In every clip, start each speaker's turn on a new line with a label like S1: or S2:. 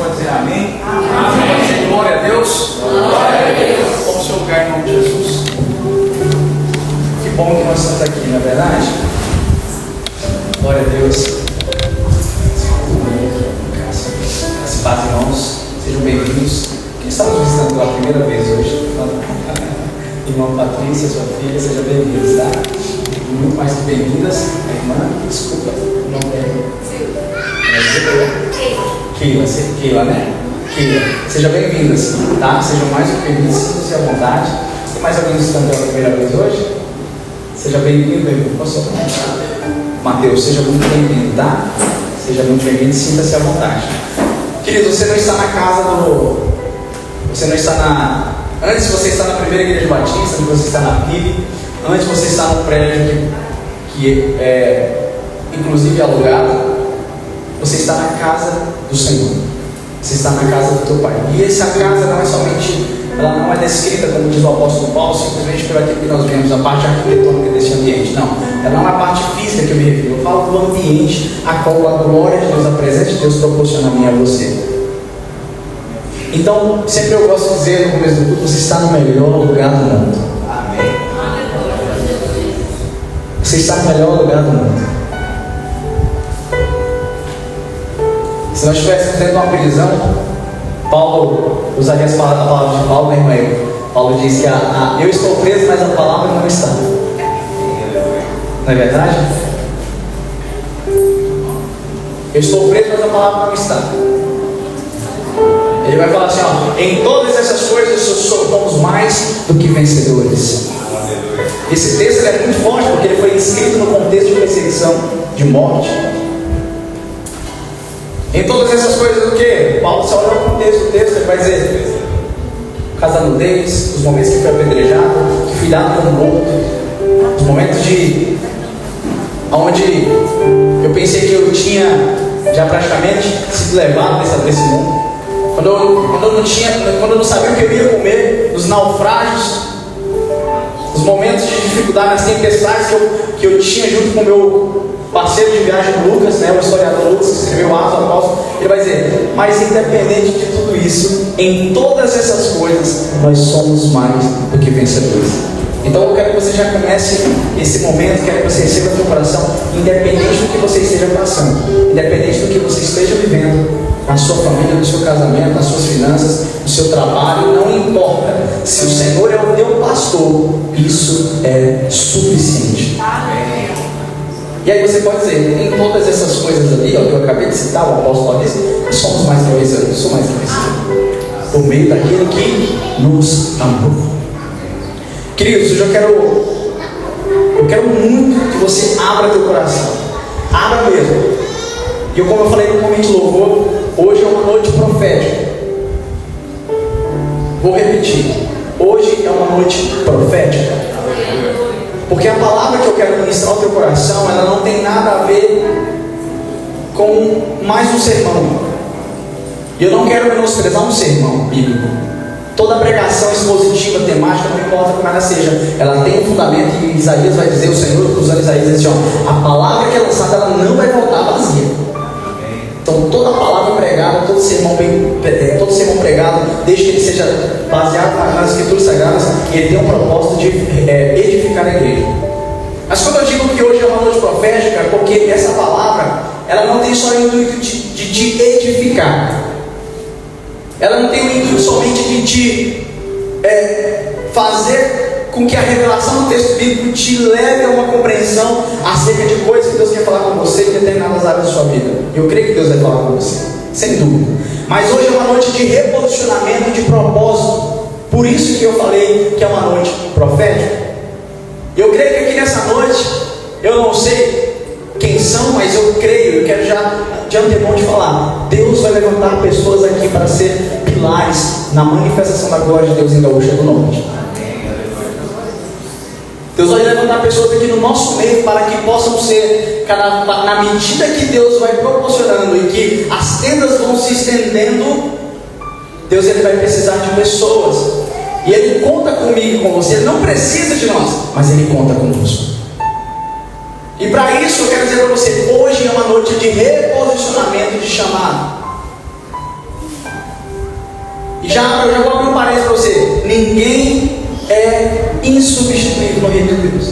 S1: pode dizer amém? Amém. Pode dizer glória a Deus? Glória a Deus. Vamos se lugar em nome de Jesus. Que bom que nós estamos aqui, não é verdade? Glória a Deus. As paz, irmãos, sejam bem-vindos. Quem está nos visitando pela primeira vez hoje? Irmã Patrícia, sua filha, sejam bem-vindos, tá? Muito mais que bem-vindas. A irmã, desculpa, o nome é Keila, né? Keila. Sejam bem-vindas, tá? Sejam mais que bem-vindas, sintam-se à vontade. Tem mais alguém visitando pela primeira vez hoje? Seja bem-vindo, meu irmão. Posso começar? Mateus, seja muito bem-vindo, tá? Seja muito bem-vindo, sinta-se à vontade. Querido, você não está na casa do... Você não está na... Antes você está na primeira igreja batista, antes você está na PIB, antes você está no prédio que é inclusive alugado, você está na casa do Senhor. Você está na casa do teu Pai. E essa casa não é somente, ela não é descrita, como diz o apóstolo Paulo, simplesmente pelo aquilo que nós vemos, a parte arquitetônica desse ambiente. Não, ela não é a parte física que eu me refiro. Eu falo do ambiente a qual a glória de Deus, a presença de Deus proporciona a mim e a você. Então, sempre eu gosto de dizer no começo do culto, você está no melhor lugar do mundo. Amém. Você está no melhor lugar do mundo. Se nós estivéssemos dentro de uma prisão, Paulo usaria a palavra de Paulo, né, irmão? Paulo diz que eu estou preso, mas a palavra não está. Não é verdade? Eu estou preso, mas a palavra não está. Ele vai falar assim, ó, em todas essas coisas somos mais do que vencedores. Esse texto é muito forte porque ele foi escrito no contexto de perseguição, de morte. Em todas essas coisas o que? Paulo só olha o contexto do texto, ele vai dizer casa da nudez, os momentos que foi apedrejado, que fui dado como morto, os momentos de onde eu pensei que eu tinha já praticamente sido levado desse mundo. Quando eu não sabia o que eu ia comer, nos naufrágios, nos momentos de dificuldade, nas tempestades que eu tinha junto com o meu parceiro de viagem, Lucas, né, o historiador Lucas, que escreveu Atos dos Apóstolos, ele vai dizer, mas independente de tudo isso, em todas essas coisas, nós somos mais do que vencedores. Então eu quero que você já comece esse momento, quero que você receba no seu coração, independente do que você esteja passando, independente do que você esteja vivendo, na sua família, no seu casamento, nas suas finanças, no seu trabalho, não importa. Se o Senhor é o teu pastor, isso é suficiente. Amém. E aí você pode dizer, em todas essas coisas ali, ó, que eu acabei de citar, o apóstolo Paulo diz, somos mais que vencedores, sou mais que vencedor, por meio daquele que nos amou. Queridos, eu quero muito que você abra teu coração, abra mesmo. E como eu falei no momento de louvor, hoje é uma noite profética. Vou repetir, hoje é uma noite profética. Porque a palavra que eu quero ministrar ao teu coração, ela não tem nada a ver com mais um sermão. E eu não quero menosprezar um sermão bíblico. Toda pregação expositiva, temática, não importa como ela seja, ela tem um fundamento. E Isaías vai dizer, o Senhor usando Isaías diz assim, ó, a palavra que é lançada, ela não vai voltar vazia. Então toda palavra pregada, todo sermão pregado, desde que ele seja baseado nas escrituras sagradas, ele tem um propósito de edificar a igreja. Mas quando eu digo que hoje é uma noite profética, é porque essa palavra, ela não tem só o intuito de te edificar. Ela não tem o intuito somente de te fazer com que a revelação do texto bíblico te leve a uma compreensão acerca de coisas que Deus quer falar com você em determinadas áreas da sua vida. Eu creio que Deus vai falar com você, sem dúvida. Mas hoje é uma noite de reposicionamento, de propósito. Por isso que eu falei que é uma noite profética. Eu creio que aqui nessa noite, eu não sei quem são, mas eu creio, eu quero já de antemão te falar, Deus vai levantar pessoas aqui para ser pilares na manifestação da glória de Deus em Gaúcha do Norte. Deus vai levantar pessoas aqui no nosso meio para que possam ser, na medida que Deus vai proporcionando e que as tendas vão se estendendo, Deus ele vai precisar de pessoas. E Ele conta comigo e com você. Ele não precisa de nós, mas Ele conta conosco. E para isso eu quero dizer para você, hoje é uma noite de reposicionamento, de chamado. E eu já vou abrir um parênteses para você. Ninguém é insubstituível no reino de Deus.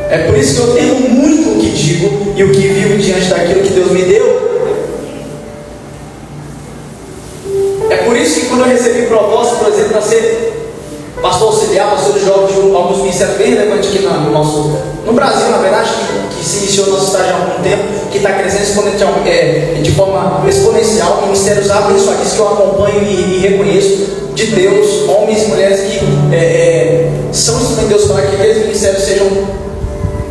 S1: É por isso que eu temo muito o que digo e o que vivo diante daquilo que Deus me deu. É por isso que quando eu recebi proposta, por exemplo, para ser pastor auxiliar, pastor de jovens de alguns ministérios bem relevantes aqui no Brasil, na verdade, que se iniciou nosso estágio há algum tempo, que está crescendo de forma exponencial, ministérios abençoados que eu acompanho e reconheço de Deus, homens e mulheres que são instrumentos de Deus para que aqueles ministérios sejam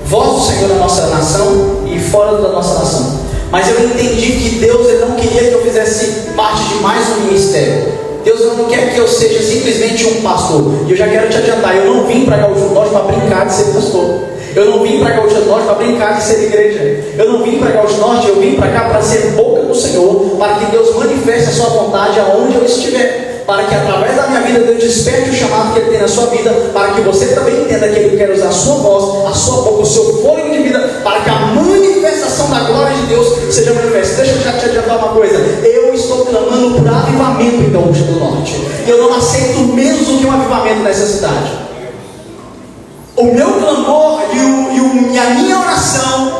S1: voz do Senhor na nossa nação e fora da nossa nação. Mas eu entendi que Deus ele não queria que eu fizesse parte de mais um ministério. Deus não quer que eu seja simplesmente um pastor. E eu já quero te adiantar, eu não vim para Gaúcho do Norte para brincar de ser pastor. Eu não vim para Gaúcho do Norte para brincar de ser igreja. Eu não vim para Gaúcho do Norte, eu vim para cá para ser boca do Senhor, para que Deus manifeste a sua vontade aonde eu estiver, para que através da minha vida Deus desperte o chamado que Ele tem na sua vida, para que você também entenda que Ele quer usar a sua voz, a sua boca, o seu fôlego de vida, para que a manifestação da glória de Deus seja manifesta. Deixa eu já te adiantar uma coisa. Eu estou clamando por avivamento em Gaúcho do Norte. Eu não aceito menos do que um avivamento nessa cidade. O meu clamor e a minha oração,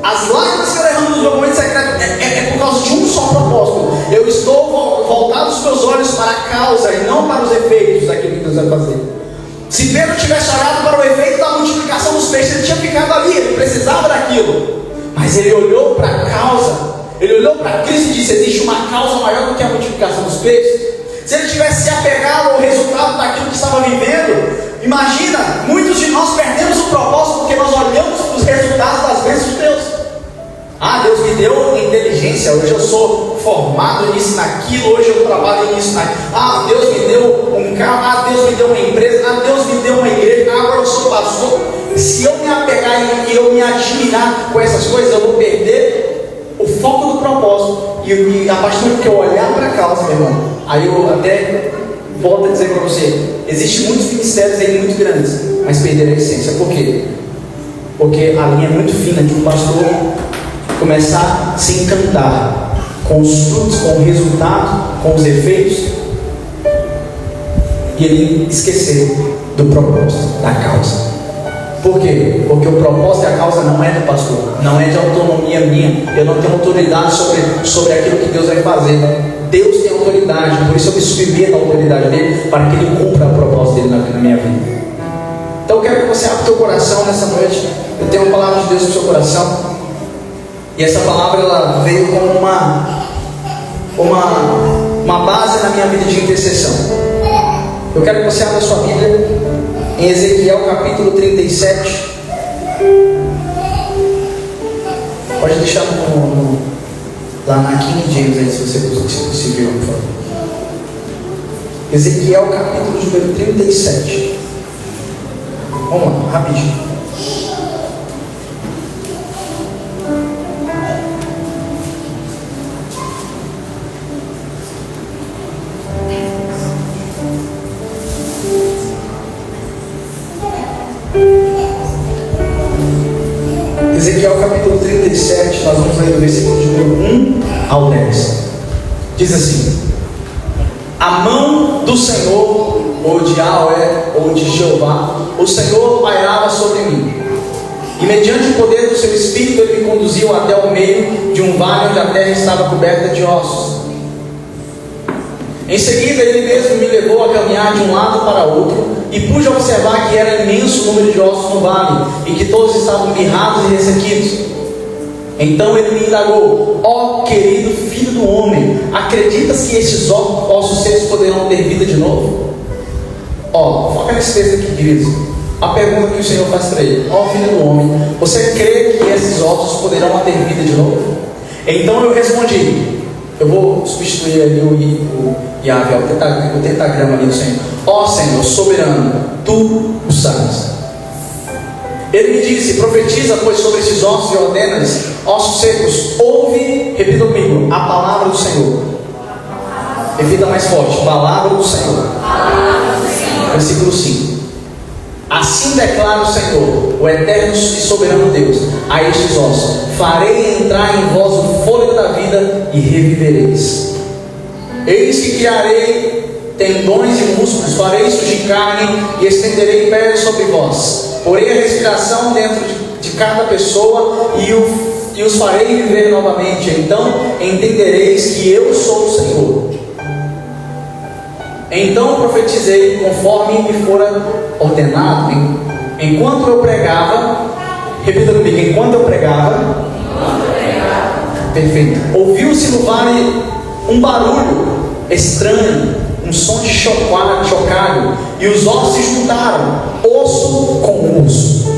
S1: as lágrimas que eu derramo nos meus momentos secretos é por causa de um só propósito. Eu estou voltado os meus olhos para a causa e não para os efeitos daquilo que Deus vai fazer. Se Pedro tivesse olhado para o efeito da multiplicação dos peixes, ele tinha ficado ali, ele precisava daquilo. Mas ele olhou para a causa, ele olhou para Cristo e disse: existe uma causa maior do que a multiplicação dos peixes. Se ele tivesse se apegado ao resultado daquilo que estava vivendo, imagina, muitos de nós perdemos o propósito porque nós olhamos para os resultados das bênçãos de Deus. Ah, Deus me deu inteligência, hoje eu sou formado nisso, naquilo, hoje eu trabalho nisso, naquilo. Ah, Deus me deu um carro, ah, Deus me deu uma empresa, ah, Deus me deu uma igreja, ah, agora eu sou pastor. Se eu me apegar e eu me admirar com essas coisas, eu vou perder o foco do propósito. E a partir do momento que eu olhar para a causa, meu irmão, aí eu até volto a dizer para você, existem muitos ministérios aí muito grandes, mas perderam a essência. Por quê? Porque a linha é muito fina de um pastor começar a se encantar com os frutos, com o resultado, com os efeitos, e ele esquecer do propósito, da causa. Por quê? Porque o propósito e a causa não é do pastor, não é de autonomia minha. Eu não tenho autoridade sobre aquilo que Deus vai fazer. Deus tem autoridade, por isso eu me submeto à autoridade dele, para que ele cumpra o propósito dele na minha vida. Então eu quero que você abra o teu coração nessa noite. Eu tenho uma palavra de Deus no seu coração, e essa palavra ela veio como uma base na minha vida de intercessão. Eu quero que você abra a sua Bíblia em Ezequiel capítulo 37. Pode deixar lá na King James aí, se você conseguir, por favor. Ezequiel capítulo número 37. Vamos lá, rapidinho. Ezequiel capítulo 37, nós vamos ler o versículo de número 1 ao 10. Diz assim: a mão do Senhor, ou de Yahweh, ou de Jeová, o Senhor pairava sobre mim, e mediante o poder do seu espírito ele me conduziu até o meio de um vale onde a terra estava coberta de ossos. Em seguida ele mesmo me levou a caminhar de um lado para outro, e pude observar que era imenso número de ossos no vale, e que todos estavam mirrados e ressequidos. Então ele me indagou: ó querido filho do homem, acreditas que estes ossos secos poderão ter vida de novo? Ó, foca nesse texto aqui, queridos. A pergunta que o Senhor faz para ele: ó filho do homem, você crê que esses ossos poderão ter vida de novo? Então eu respondi, eu vou substituir ali o Yahvé, o tetagrama ali do Senhor. Ó Senhor soberano, tu o sabes. Ele me disse: profetiza, pois, sobre esses ossos e ordena-lhes: ossos secos, ouve, repita comigo, a palavra do Senhor. Repita mais forte: palavra do Senhor. Versículo 5. Assim declara o Senhor, o eterno e soberano Deus, a estes ossos: farei entrar em vós o fôlego da vida e revivereis. Eis que criarei tendões e músculos, farei surgir carne e estenderei pés sobre vós. Porei a respiração dentro de cada pessoa e os farei viver novamente. Então entendereis que eu sou o Senhor. Então profetizei conforme me fora ordenado. Enquanto eu pregava, repita comigo, enquanto eu pregava, perfeito, ouviu-se no vale um barulho estranho, um som de chocalho, e os ossos se juntaram, osso com osso.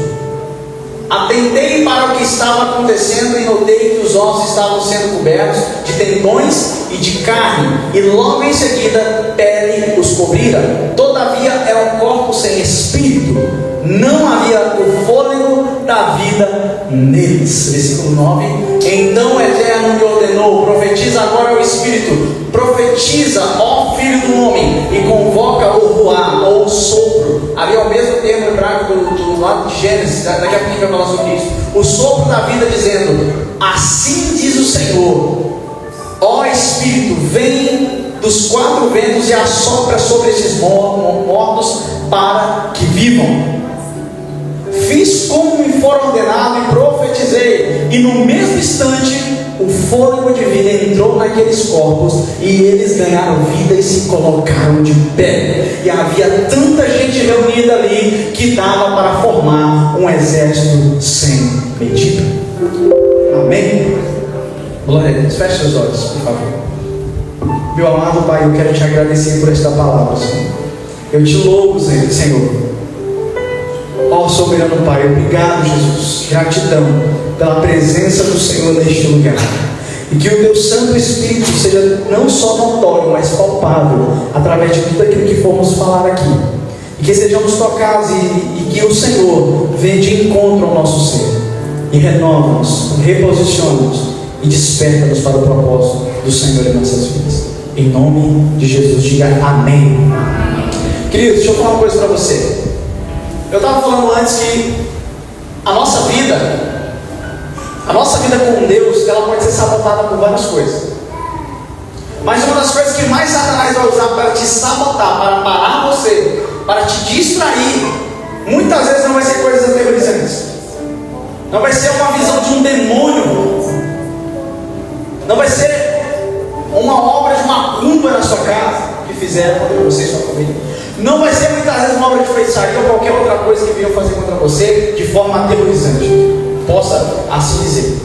S1: Atentei para o que estava acontecendo e notei que os ossos estavam sendo cobertos de tendões e de carne, e logo em seguida pele os cobrira. Todavia era um corpo sem espírito, não havia o fôlego da vida neles. Versículo 9. Então o Eterno me ordenou: profetiza agora o Espírito, profetiza, ó filho do homem, e convoca o ruá, ou o sopro. Ali é o mesmo termo hebraico do lado de Gênesis, daqui a pouco a gente vai falar sobre isso. O sopro da vida, dizendo: assim diz o Senhor, ó Espírito, vem dos quatro ventos e assopra sobre esses mortos para que vivam. Fiz como me for ordenado e profetizei, e no mesmo instante o fôlego de vida entrou naqueles corpos, e eles ganharam vida e se colocaram de pé. E havia tanta gente reunida ali que dava para formar um exército sem medida. Amém? Glória a Deus. Feche seus olhos, por favor. Meu amado Pai, eu quero te agradecer por esta palavra, Senhor. Eu te louvo, Senhor. Ó soberano Pai, obrigado, Jesus, gratidão pela presença do Senhor neste lugar, e que o teu Santo Espírito seja não só notório, mas palpável, através de tudo aquilo que formos falar aqui, e que sejamos tocados, e que o Senhor venha de encontro ao nosso ser, e renova-nos, reposiciona-nos, e desperta-nos para o propósito do Senhor em nossas vidas. Em nome de Jesus, diga amém. Queridos, deixa eu falar uma coisa para você. Eu estava falando antes que a nossa vida com Deus, ela pode ser sabotada por várias coisas. Mas uma das coisas que mais Satanás vai usar para te sabotar, para parar você, para te distrair, muitas vezes não vai ser coisas aterrorizantes. Não vai ser uma visão de um demônio. Não vai ser uma obra de macumba na sua casa que fizeram contra você e sua família. Não vai ser muitas vezes uma obra de feitiçaria ou qualquer outra coisa que venham fazer contra você de forma aterrorizante. Possa assim dizer.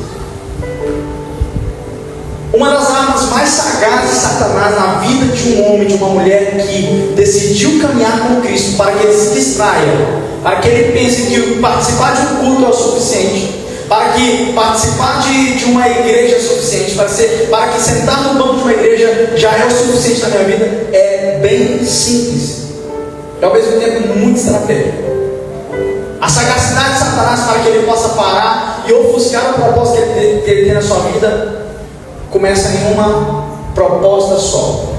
S1: Uma das armas mais sagazes de Satanás na vida de um homem, de uma mulher que decidiu caminhar com Cristo, para que ele se distraia, para que ele pense que participar de um culto é o suficiente, para que participar de uma igreja é o suficiente, para que sentar no banco de uma igreja já é o suficiente na minha vida, é bem simples. E ao mesmo tempo muito estratégico. A sagacidade de Satanás para que ele possa parar e ofuscar o propósito que ele tem na sua vida começa em uma proposta só.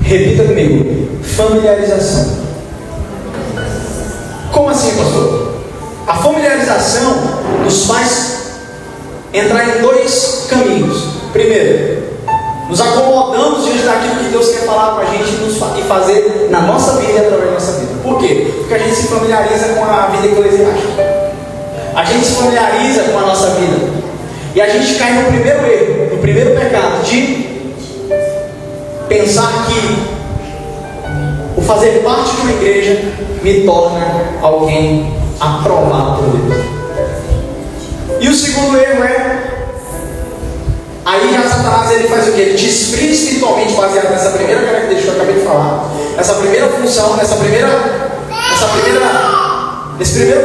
S1: Repita comigo: familiarização. Como assim, pastor? A familiarização nos faz entrar em dois caminhos. Primeiro, nos acomodamos diante daquilo que Deus quer falar com a gente e fazer na nossa vida e através da nossa vida. Por quê? Porque a gente se familiariza com a vida eclesiástica. A gente se familiariza com a nossa vida. E a gente cai no primeiro erro, no primeiro pecado, de pensar que o fazer parte de uma igreja me torna alguém aprovado por Deus. E o segundo erro é: aí já Satanás ele faz o que? Ele te esfria espiritualmente, baseado nessa primeira característica que eu acabei de falar, essa primeira função, nesse primeiro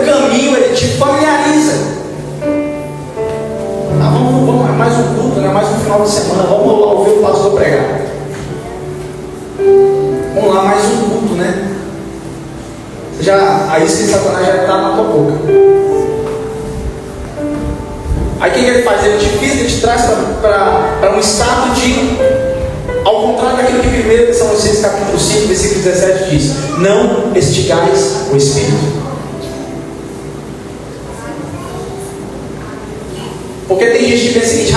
S1: caminho, ele te familiariza. Ah, vamos, é mais um culto, né? Mais um final de semana, vamos lá ouvir o pastor pregar. Vamos lá, mais um culto, né? Aí esse Satanás já está na tua boca. Aí o que ele faz? Ele te fica, ele te traz para um estado de, ao contrário daquilo que 1 Tessalonicenses capítulo 5, versículo 17 diz: não estigais o Espírito. Porque tem gente que pensa o seguinte: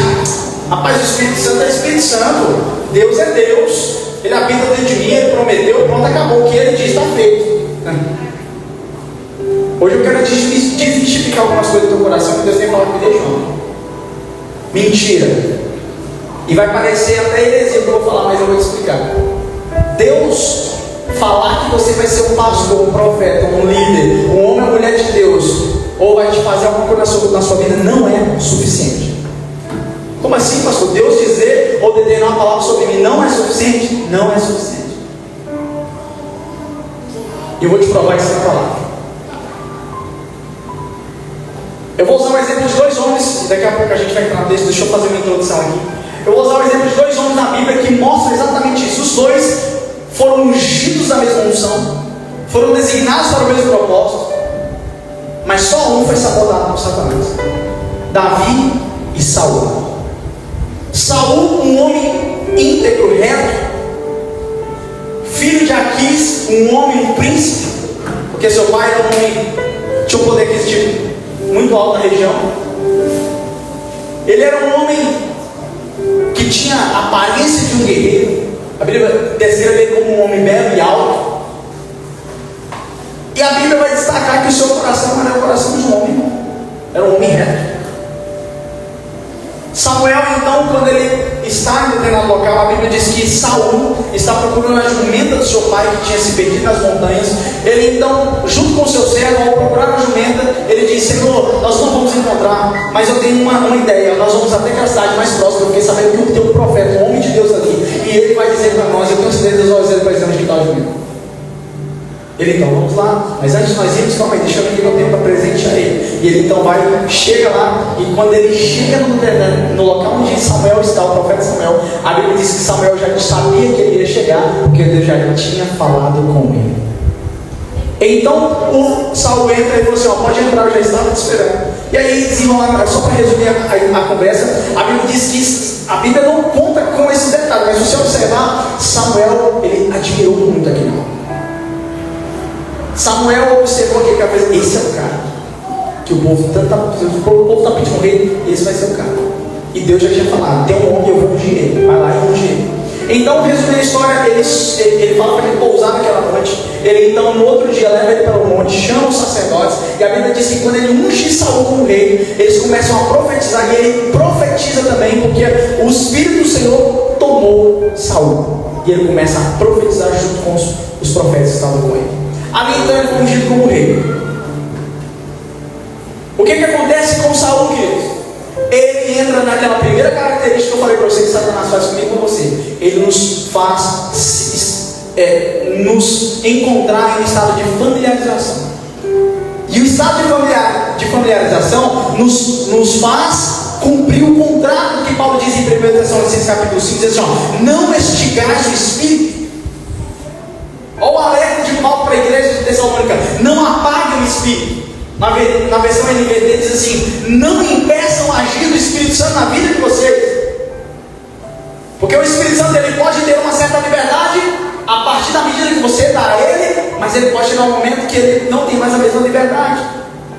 S1: Rapaz, o Espírito Santo é Espírito Santo. Deus é Deus. Ele habita dentro de mim, Ele prometeu, pronto, acabou. O que Ele diz está feito. Hoje eu quero desmistificar algumas coisas do teu coração que Deus tem falado que me deixou. Mentira. E vai parecer até heresia que eu vou falar, mas eu vou te explicar. Deus falar que você vai ser um pastor, um profeta, um líder, um homem ou mulher de Deus, ou vai te fazer alguma coisa na sua vida, não é suficiente. Como assim, pastor? Deus dizer ou determinar uma palavra sobre mim não é suficiente? Não é suficiente. E eu vou te provar isso na palavra. Eu vou usar um exemplo de dois homens, e daqui a pouco a gente vai entrar no texto, deixa eu fazer uma introdução aqui. Eu vou usar o exemplo de dois homens na Bíblia que mostram exatamente isso. Os dois foram ungidos da mesma unção, foram designados para o mesmo propósito, mas só um foi sabotado por Satanás: Davi e Saul. Saul, um homem íntegro, reto, filho de Aquis, um homem, um príncipe, porque seu pai era um homem, tinha um poder aquisitivo muito alto na região. Ele era um homem que tinha a aparência de um guerreiro. A Bíblia descreve ele como um homem belo e alto. E a Bíblia vai destacar que o seu coração não era o coração de um homem, era um homem reto. Samuel, então, quando ele está em determinado local, a Bíblia diz que Saul está procurando a jumenta do seu pai que tinha se perdido nas montanhas. Ele então, junto com o seu servo, ao procurar a jumenta, ele diz: Senhor, nós não vamos encontrar, mas eu tenho uma ideia, nós vamos até aquela cidade mais próxima, porque sabendo que tem um profeta, um homem de Deus ali, e ele vai dizer para nós, eu tenho certeza que ele vai dizer onde está a jumenta. Ele então, vamos lá, mas antes de nós irmos, calma aí, deixa eu ver que eu tenho para presentear ele. E ele então vai, chega lá, e quando ele chega no local onde Samuel está, o profeta Samuel, a Bíblia diz que Samuel já sabia que ele ia chegar, porque Deus já tinha falado com ele. Então o Saul entra e falou assim: ó, pode entrar, eu já estava te esperando. E aí desenrola, só para resumir a conversa, a Bíblia diz que a Bíblia não conta com esse detalhe, mas se você observar, Samuel, ele admirou muito aquilo. Samuel observou aquele cara e fez: esse é o cara que o povo está pedindo um rei, esse vai ser o cara. E Deus já tinha falado: tem um homem, eu vou ungir ele, vai lá e ungir ele. Então, resumindo a história, ele fala para ele pousar naquela noite. Ele então, no outro dia, leva ele para o monte, chama os sacerdotes, e a Bíblia diz que quando ele unge Saul como rei, eles começam a profetizar, e ele profetiza também, porque o Espírito do Senhor tomou Saul, e ele começa a profetizar junto com os profetas que estavam com ele. Ali então ele foi ungido como rei. O que acontece com Saul, queridos? Ele entra naquela primeira característica que eu falei para vocês que Satanás faz comigo e com você. Ele nos faz nos encontrar em um estado de familiarização. E o estado de familiarização nos faz cumprir o contrato que Paulo diz em 1 Tessalonicenses capítulo 5, diz assim: ó, não estigais o espírito. Olha o alerta de Paulo para a igreja de Tessalônica: não apague o Espírito. Na versão NVT diz assim: não impeçam a agir do Espírito Santo na vida de vocês. Porque o Espírito Santo ele pode ter uma certa liberdade a partir da medida que você dá a ele, mas ele pode chegar um momento que ele não tem mais a mesma liberdade.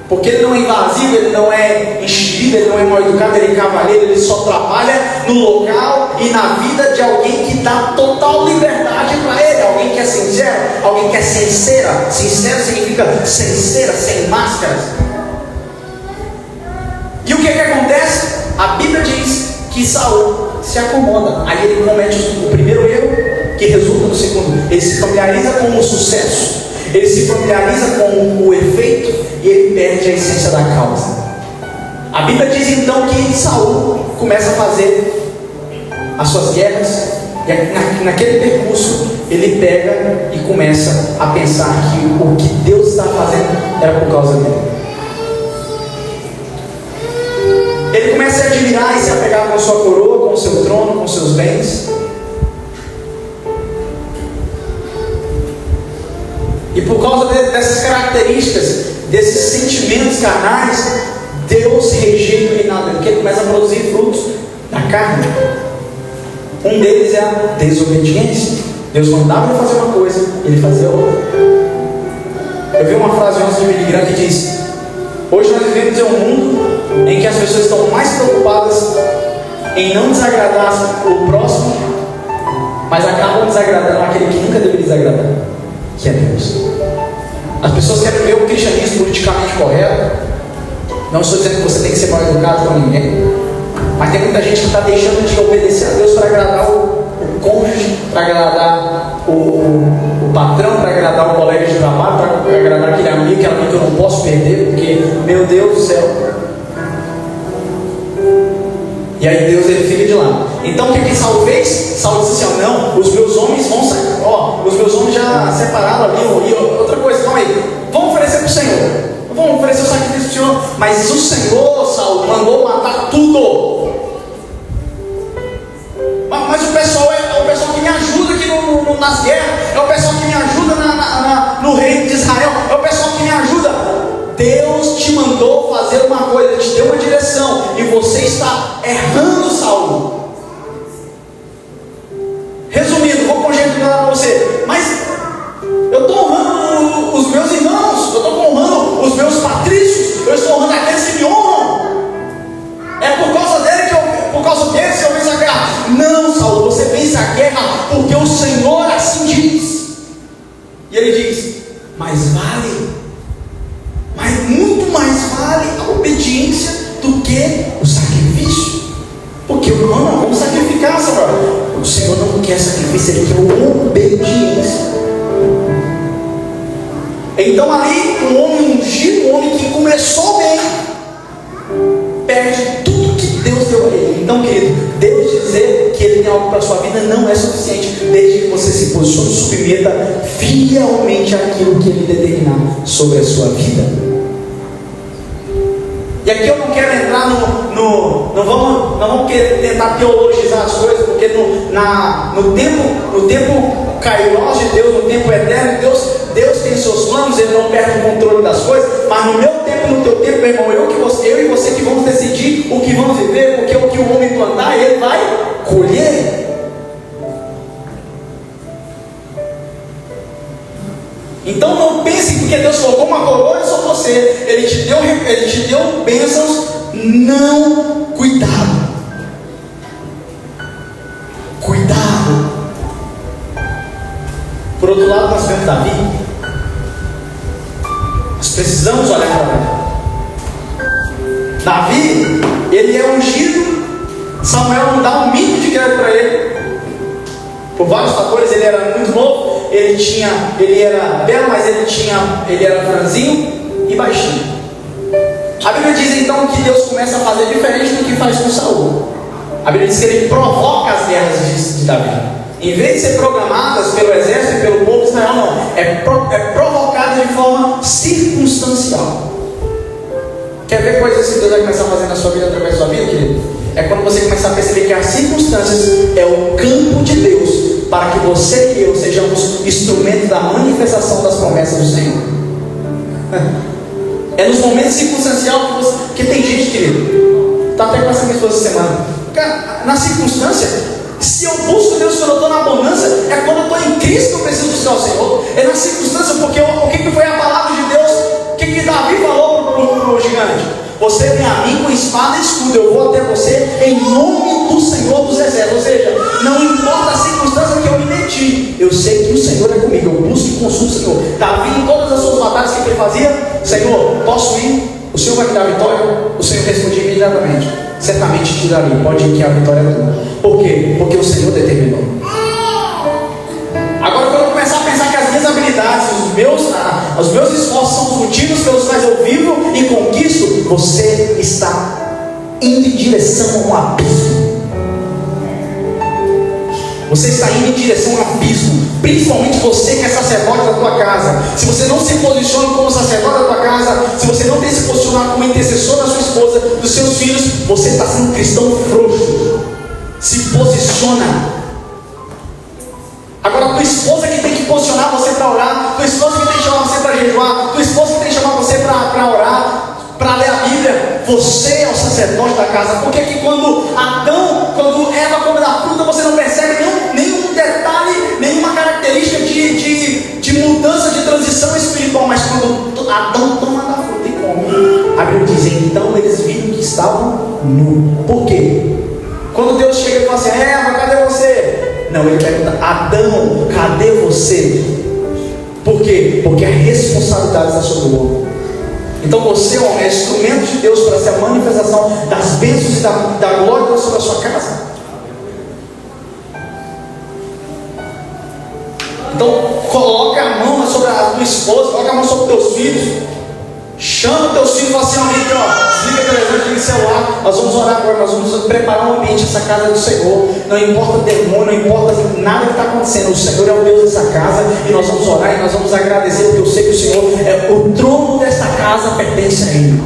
S1: Porque ele não é invasivo, ele não é enxerido, ele não é mal educado, ele é cavaleiro, ele só trabalha no local e na vida de alguém que dá total liberdade para ele. Alguém que é sincero, alguém que é sincera. Sincero significa sincera, sem máscaras. E o que acontece? A Bíblia diz que Saul se acomoda. Aí ele comete o primeiro erro, que resulta no segundo. Ele se familiariza com o sucesso, ele se familiariza com o efeito e ele perde a essência da causa. A Bíblia diz então que Saul começa a fazer as suas guerras, e naquele percurso ele pega e começa a pensar que o que Deus está fazendo era por causa dele. Ele começa a admirar e se apegar com a sua coroa, com o seu trono, com os seus bens. E por causa dessas características, desses sentimentos carnais, Deus rejeita o reinado dele, porque ele começa a produzir frutos da carne. Um deles é a desobediência. Deus mandava ele fazer uma coisa, ele fazia outra. Eu vi uma frase ontem de Billy Graham que diz: hoje nós vivemos em um mundo em que as pessoas estão mais preocupadas em não desagradar o próximo, mas acabam desagradando aquele que nunca deveria desagradar, que é Deus. As pessoas querem ver o cristianismo politicamente correto. Não estou dizendo que você tem que ser mal educado com ninguém, mas tem muita gente que está deixando de obedecer a Deus para agradar o cônjuge, para agradar o patrão, para agradar o colega de trabalho, para agradar aquele amigo que eu não posso perder, porque, meu Deus do céu. E aí Deus, ele fica de lado. Então o que Saul fez? Saul disse assim: não, os meus homens vão sair. Os meus homens já separaram ali. E outra coisa, calma aí, vamos oferecer para o Senhor. Vamos oferecer o sacrifício para o Senhor. Mas o Senhor, Saul, mandou matar tudo. Mas o pessoal é o pessoal que me ajuda aqui nas guerras. É o pessoal que me ajuda no reino de Israel. É o pessoal que me ajuda. Deus te mandou fazer uma coisa, Ele te deu uma direção, e você está errando, Saul. Resumindo, vou conjecturar para você, mas eu estou honrando os meus irmãos, eu estou honrando os meus patrícios, eu estou honrando aqueles que me honram. É por causa deles que eu venço a guerra. Não, Saul, você vence a guerra porque o Senhor assim diz. E ele diz: muito mais vale a obediência do que o sacrifício. Porque vamos sacrificar, Senhor. O Senhor não quer sacrifício, Ele quer obediência. Então ali, um homem ungido, um homem que começou bem, perde tudo que Deus deu a ele. Então, querido, Deus dizer que Ele tem algo para a sua vida não é suficiente, desde que você se posicione e submeta fielmente àquilo que Ele determinar sobre a sua vida. E aqui eu não quero entrar não vamos tentar teologizar as coisas, porque no tempo kairos de Deus, no tempo eterno, Deus tem seus planos, Ele não perde o controle das coisas, mas no meu tempo e no teu tempo, meu irmão, eu e você que vamos decidir o que vamos viver, porque o que o homem plantar, ele vai colher. Então não pense que porque Deus colocou uma coroa sobre você, Ele te deu bênçãos. Não, cuidado. Por outro lado, nós temos Davi. Nós precisamos olhar para Davi. Davi, ele é ungido. Samuel não dá um mínimo de crédito para ele. Por vários fatores, ele era muito novo. Ele era belo, mas ele era franzinho e baixinho. A Bíblia diz então que Deus começa a fazer diferente do que faz com Saul. A Bíblia diz que Ele provoca as guerras de Davi. Em vez de ser programadas pelo exército e pelo povo de Israel, não. É provocada de forma circunstancial. Quer ver coisas que Deus vai começar a fazer na sua vida através da sua vida, querido? É quando você começar a perceber que as circunstâncias é o campo de Deus para que você e eu sejamos instrumentos da manifestação das promessas do Senhor. É nos momentos circunstanciais que você... Porque tem gente, querido, está até com essa minha esposa essa semana. Cara, na circunstância, se eu busco Deus quando eu estou na abundância, é quando eu estou em Cristo que eu preciso buscar o Senhor. É na circunstância, porque o que foi a palavra de Deus? O que Davi falou para o gigante? Você vem a mim com espada e escudo, eu vou até você em nome do Senhor dos Exércitos. Ou seja, não importa a circunstância que eu me meti, eu sei que o Senhor é comigo, eu busco e consulto o Senhor. Davi, em todas as suas batalhas, o que ele fazia? Senhor, posso ir? O Senhor vai me dar a vitória? O Senhor respondia imediatamente: certamente te darei, pode ir que a vitória é tua. Por quê? Porque o Senhor determinou. Agora, quando eu começar a pensar que as minhas habilidades, os meus esforços são os motivos pelos quais eu vivo e conquisto, você está indo em direção a um abismo. Você está indo em direção a um abismo. Principalmente você que é sacerdote da tua casa. Se você não se posiciona como sacerdote da tua casa, se você não tem se posicionado como intercessor da sua esposa, dos seus filhos, você está sendo um cristão frouxo. Se posiciona. Agora, tua esposa que tem que posicionar você para orar, tua esposa que tem que chamar você para jejuar, tua esposa que tem que chamar você para orar, para ler a Bíblia, você é o sacerdote da casa. Porque que quando Eva come da fruta, você não percebe nenhum detalhe, nenhuma característica de mudança, de transição espiritual. Mas quando Adão toma da fruta e come, a Bíblia diz: então eles viram que estavam nus. Por quê? Quando Deus chega e fala assim: Eva, cadê você? Não, ele pergunta: Adão, cadê você? Por quê? Porque a responsabilidade está sobre o homem. Então você, homem, é instrumento de Deus para ser a manifestação das bênçãos e da glória de Deus sobre a sua casa. Então coloca a mão sobre a tua esposa, coloca a mão sobre os teus filhos. Chama os teus filhos e fala assim: ó, desliga a televisão, desliga o celular. Nós vamos orar agora, nós vamos preparar um ambiente. Essa casa é do Senhor. Não importa o demônio, não importa nada que está acontecendo. O Senhor é o Deus dessa casa. E nós vamos orar e nós vamos agradecer, porque eu sei que o Senhor é o trono dessa casa, pertence a Ele.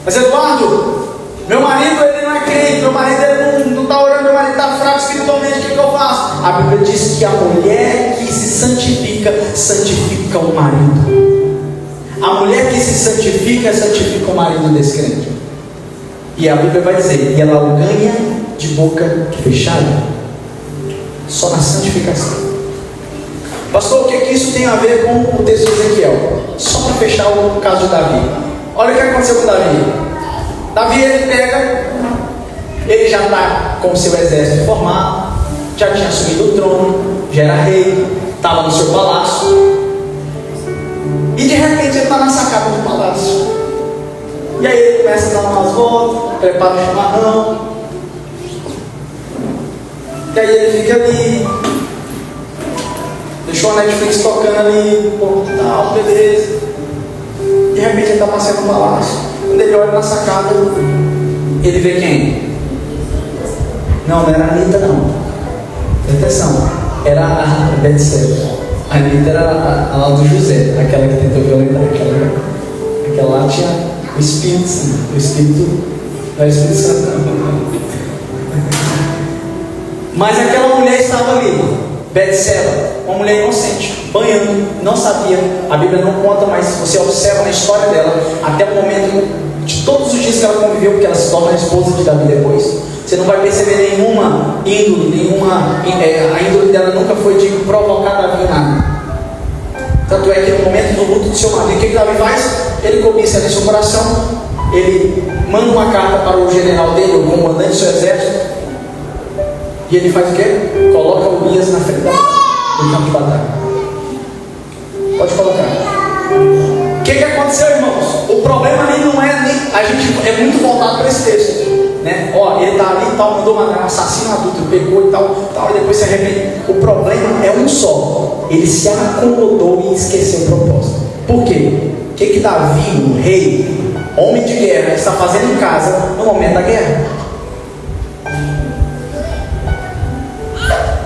S1: Mas Eduardo, meu marido ele não é crente, meu marido ele não está orando, meu marido está fraco espiritualmente, o que eu faço? A Bíblia diz que a mulher que se santifica, santifica o marido. A mulher que se santifica, santifica o marido desse crente. E a Bíblia vai dizer: e ela o ganha de boca fechada. Só na santificação. Pastor, o que isso tem a ver com o texto de Ezequiel? Só para fechar o caso de Davi. Olha o que aconteceu com Davi. Davi ele pega, ele já está com o seu exército formado, já tinha assumido o trono, já era rei, estava no seu palácio, e de repente ele está na sacada do palácio. E aí ele começa a dar umas voltas, prepara o chimarrão, e aí ele fica ali, deixou a Netflix tocando ali, pô, tal, beleza. De repente ele está passando no palácio. Quando ele olha na sacada, ele vê quem? Não era a Anitta, não. Presta atenção. Era a Betseba. A Anitta era a do José, aquela que tentou violentar. Aquela lá tinha o Espírito Santo. O Espírito. Não é o Espírito Santo, não. Mas aquela mulher estava ali. Betseba, uma mulher inocente, banhando, não sabia, a Bíblia não conta, mas você observa na história dela, até o momento de todos os dias que ela conviveu, porque ela se torna a esposa de Davi depois, você não vai perceber nenhuma índole, a índole dela nunca foi de provocar Davi em nada. Tanto é que no momento do luto do seu marido, o que Davi faz? Ele cobiça no seu coração, ele manda uma carta para o general dele, o comandante do seu exército, e ele faz o quê? Coloca Urias na frente do campo de batalha. Pode colocar. O que aconteceu, irmãos? O problema ali não é nem. A gente é muito voltado para esse texto, né? Ó, ele está ali e tal, mandou matar um assassino adulto, pegou e tal, e depois se arrepende. O problema é um só. Ele se acomodou e esqueceu o propósito. Por quê? O que Davi, o rei, homem de guerra, está fazendo em casa no momento da guerra?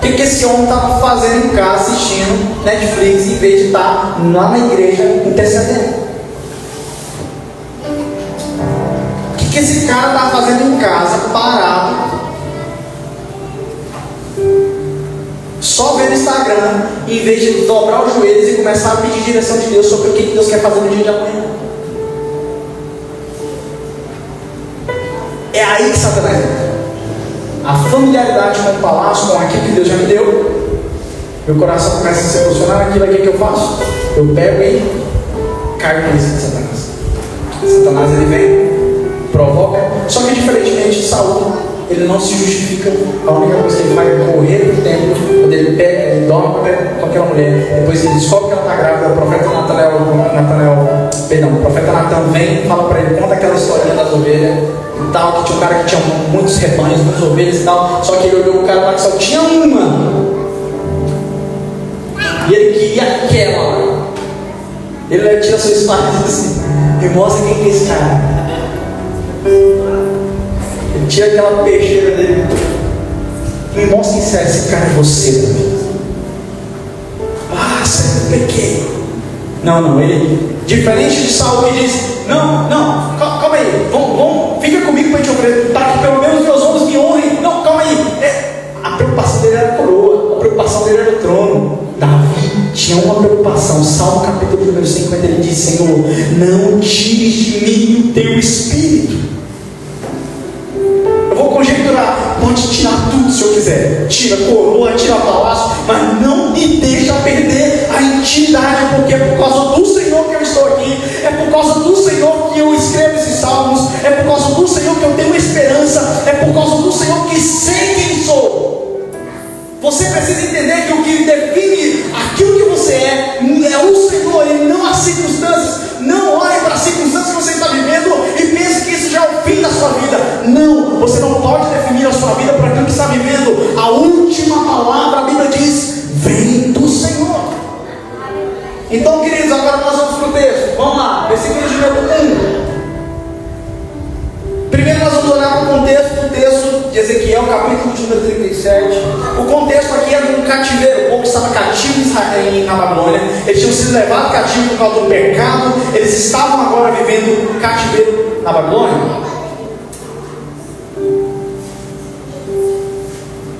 S1: O que esse homem estava fazendo em casa, assistindo Netflix, em vez de estar lá na igreja intercedendo? O que esse cara estava fazendo em casa, parado, só vendo Instagram, em vez de dobrar os joelhos e começar a pedir direção de Deus sobre o que Deus quer fazer no dia de amanhã? É aí que Satanás entra. A familiaridade com o palácio, com aquilo que Deus já me deu, meu coração começa a se emocionar naquilo aqui que eu faço. Eu pego e caio na lista de Satanás. Satanás ele vem, provoca. Só que diferentemente de Saul, ele não se justifica. A única coisa que ele faz é correr do templo. Quando ele pega, ele dorme com aquela mulher. Depois ele descobre que ela está grávida. O profeta o profeta Natan vem e fala para ele, conta aquela historinha das ovelhas e tal, que tinha um cara que tinha muitos rebanhos, muitas ovelhas e tal, só que ele olhou o cara lá que só tinha uma, e ele queria aquela. Ele tira sua espada e diz assim, me mostra quem que é esse cara. Ele tira aquela peixeira dele, me mostra quem é esse cara, é você. Ah, Senhor, eu pequei. Não, ele, diferente de Saul, que diz, não, calma aí, vamos, fica comigo para a gente oferecer, para que pelo menos meus homens me honrem. Não, calma aí, a preocupação dele era a coroa, a preocupação dele era o trono. Davi tinha uma preocupação. Salmo capítulo número 50, ele diz, Senhor, não tires de mim o teu espírito. Eu vou conjecturar, pode tirar tudo se eu quiser, tira coroa, tira palácio, mas não me deixa perder a intimidade, porque é por causa do Senhor que eu estou aqui, é por causa do Senhor que eu escrevo esses salmos, precisa entender que o que define aquilo que você é o Senhor e não as circunstâncias. Não olhe para as circunstâncias que você está vivendo e pense que isso já é o fim da sua vida. Não, você não pode definir a sua vida por aquilo que está vivendo. A última palavra, a Bíblia diz, vem do Senhor. Então, queridos, agora nós vamos para o texto. Vamos lá, versículo de número 1. Primeiro nós vamos olhar para o contexto do texto de Ezequiel, capítulo de número 37. O contexto aqui é de um cativeiro. O povo estava cativo na Babilônia. Eles tinham sido levados cativo por causa do pecado. Eles estavam agora vivendo cativeiro na Babilônia.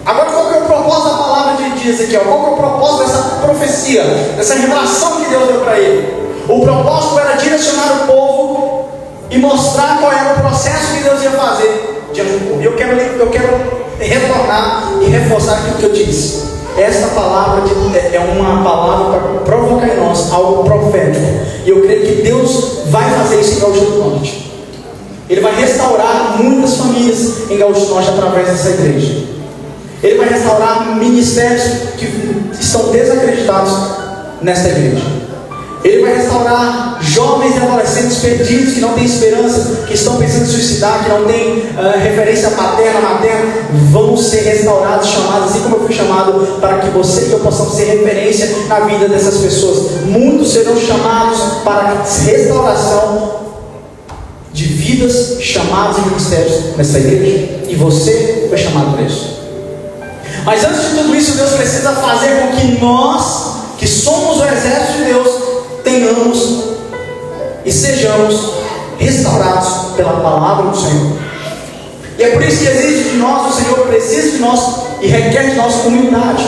S1: Agora, qual que é o propósito da palavra de Ezequiel? Qual que é o propósito dessa profecia, dessa revelação que Deus deu para ele? O propósito era direcionar o povo e mostrar qual era o processo que Deus ia fazer diante do povo. E eu quero retornar e reforçar aquilo que eu disse. Esta palavra é uma palavra para provocar em nós algo profético. E eu creio que Deus vai fazer isso em Gaúcho do Norte. Ele vai restaurar muitas famílias em Gaúcho do Norte através dessa igreja. Ele vai restaurar ministérios que estão desacreditados nesta igreja. Ele vai restaurar jovens e adolescentes perdidos, que não têm esperança, que estão pensando em suicidar, que não têm referência paterna, materna, vão ser restaurados, chamados, assim como eu fui chamado, para que você e eu possamos ser referência na vida dessas pessoas. Muitos serão chamados para restauração de vidas, chamados e ministérios nessa igreja, e você foi chamado para isso. Mas antes de tudo isso, Deus precisa fazer com que nós, que somos o exército de Deus, tenhamos e sejamos restaurados pela palavra do Senhor. E é por isso que exige de nós, o Senhor precisa de nós e requer de nós humildade.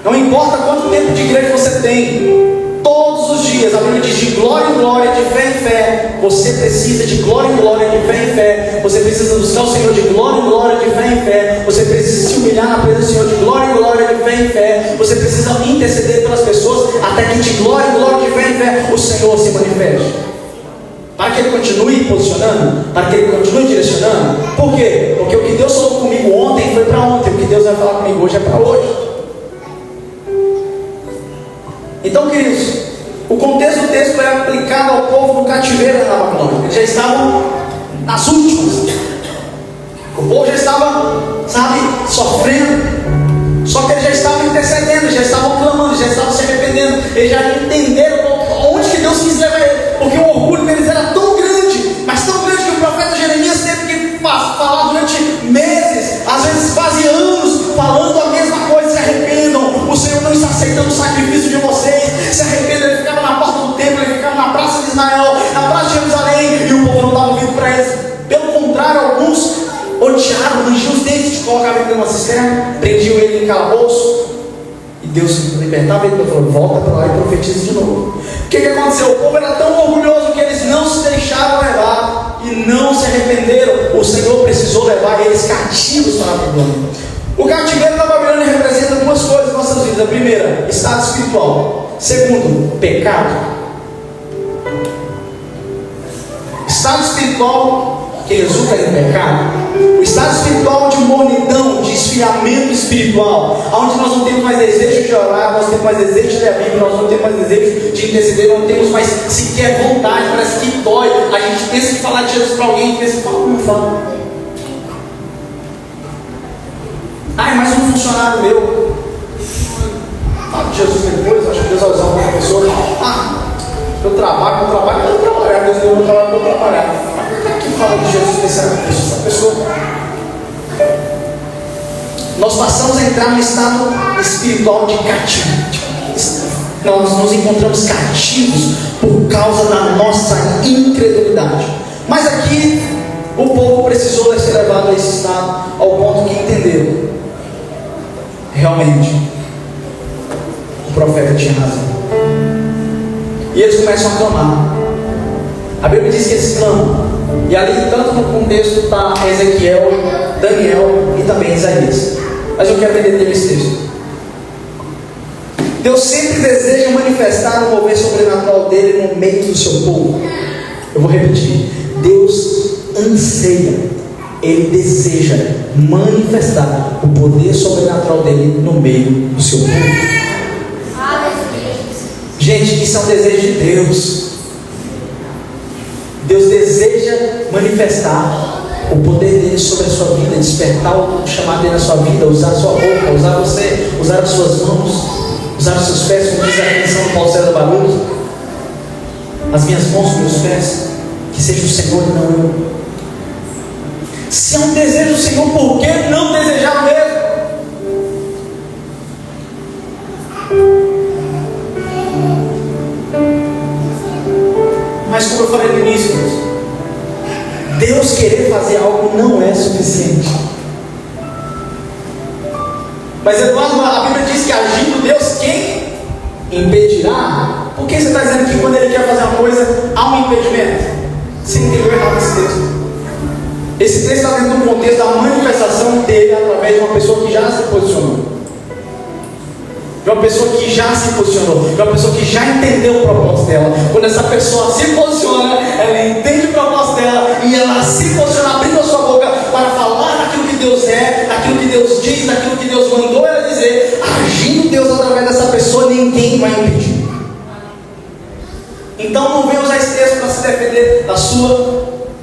S1: Não importa quanto tempo de igreja você tem, todos os dias, a Bíblia diz, de glória em glória, de fé em fé, você precisa de glória em glória, de fé em fé, você precisa buscar o Senhor de glória em glória, de fé em fé, você precisa se humilhar na presença do Senhor de glória em glória, de fé em fé, você precisa interceder pelas pessoas, até que de glória em glória, de fé em fé, o Senhor se manifeste. Para que Ele continue posicionando, para que Ele continue direcionando. Por quê? Porque o que Deus falou comigo ontem foi para ontem, o que Deus vai falar comigo hoje é para hoje. Então, queridos, o contexto do texto foi aplicado ao povo no cativeiro da Babilônia. Eles já estavam nas últimas. O povo já estava, sofrendo. Só que eles já estavam intercedendo, já estavam clamando, já estavam se arrependendo. Eles já entenderam onde que Deus quis levar eles. Porque o orgulho deles era tão grande, mas tão grande que o profeta Jeremias teve que falar durante meses, às vezes quase anos, falando a mesma coisa. Se arrependam, o Senhor não está aceitando o sacrifício de vocês. Se arrependam. Ele ficava na porta do templo, ele ficava na praça de Israel, na praça de Jerusalém, e o povo não estava ouvindo para eles. Pelo contrário, alguns odiaram, rangiam os dentes, colocavam ele numa cisterna, prendiam ele em calabouço, e Deus libertava ele e falou: volta para lá e profetiza de novo. O que aconteceu? O povo era tão orgulhoso que eles não se deixaram levar e não se arrependeram. O Senhor precisou levar eles cativos para a Babilônia. O cativeiro da Babilônia representa duas coisas em nossas vidas. A primeira, estado espiritual. Segundo, pecado. Estado espiritual que resulta em pecado. O estado espiritual de mornidão, de esfriamento espiritual, onde nós não temos mais desejo de orar, nós temos mais desejo de ler a Bíblia, nós não temos mais desejo de interceder, não temos mais sequer vontade, parece que dói. A gente pensa em falar de Jesus para alguém, pensa em falar, não fala. Ai, mais um funcionário meu. Fala de Jesus depois, acho que Deus vai usar uma pessoa. Eu trabalho, Deus deu meu trabalho para eu trabalhar. Mas que fala de Jesus dessa pessoa? Nós passamos a entrar no estado espiritual de cativo. Nós nos encontramos cativos por causa da nossa incredulidade. Mas aqui o povo precisou ser levado a esse estado, ao ponto que entenderam. Realmente, o profeta tinha razão. E eles começam a clamar. A Bíblia diz que eles clamam. E ali, tanto no contexto, está Ezequiel, Daniel e também Isaías. Mas eu quero entender esse texto. Deus sempre deseja manifestar o mover sobrenatural dele no meio do seu povo. Eu vou repetir. Deus anseia Ele deseja manifestar o poder sobrenatural dele no meio do seu povo. Gente, isso é um desejo de Deus. Deus deseja manifestar o poder dele sobre a sua vida, despertar o chamado dele na sua vida, usar a sua boca, usar você, usar as suas mãos, usar os seus pés, como diz a canção do Paulo César Barroso. As minhas mãos, meus pés, que seja o Senhor e não eu. Se é um desejo do Senhor, por que não desejar mesmo? Mas como eu falei no início, Deus querer fazer algo não é suficiente. Mas Eduardo, a Bíblia diz que agindo Deus, quem impedirá? Por que você está dizendo que quando Ele quer fazer uma coisa, há um impedimento? Você entendeu errado esse texto. Esse texto está dentro do contexto da manifestação dele através de uma pessoa que já se posicionou. De uma pessoa que já se posicionou, de uma pessoa que já entendeu o propósito dela. Quando essa pessoa se posiciona, ela entende o propósito dela e ela se posiciona, abrindo a sua boca para falar daquilo que Deus é, daquilo que Deus diz, daquilo que Deus mandou ela dizer. Agindo Deus através dessa pessoa, ninguém vai impedir. Então não venha usar esse texto para se defender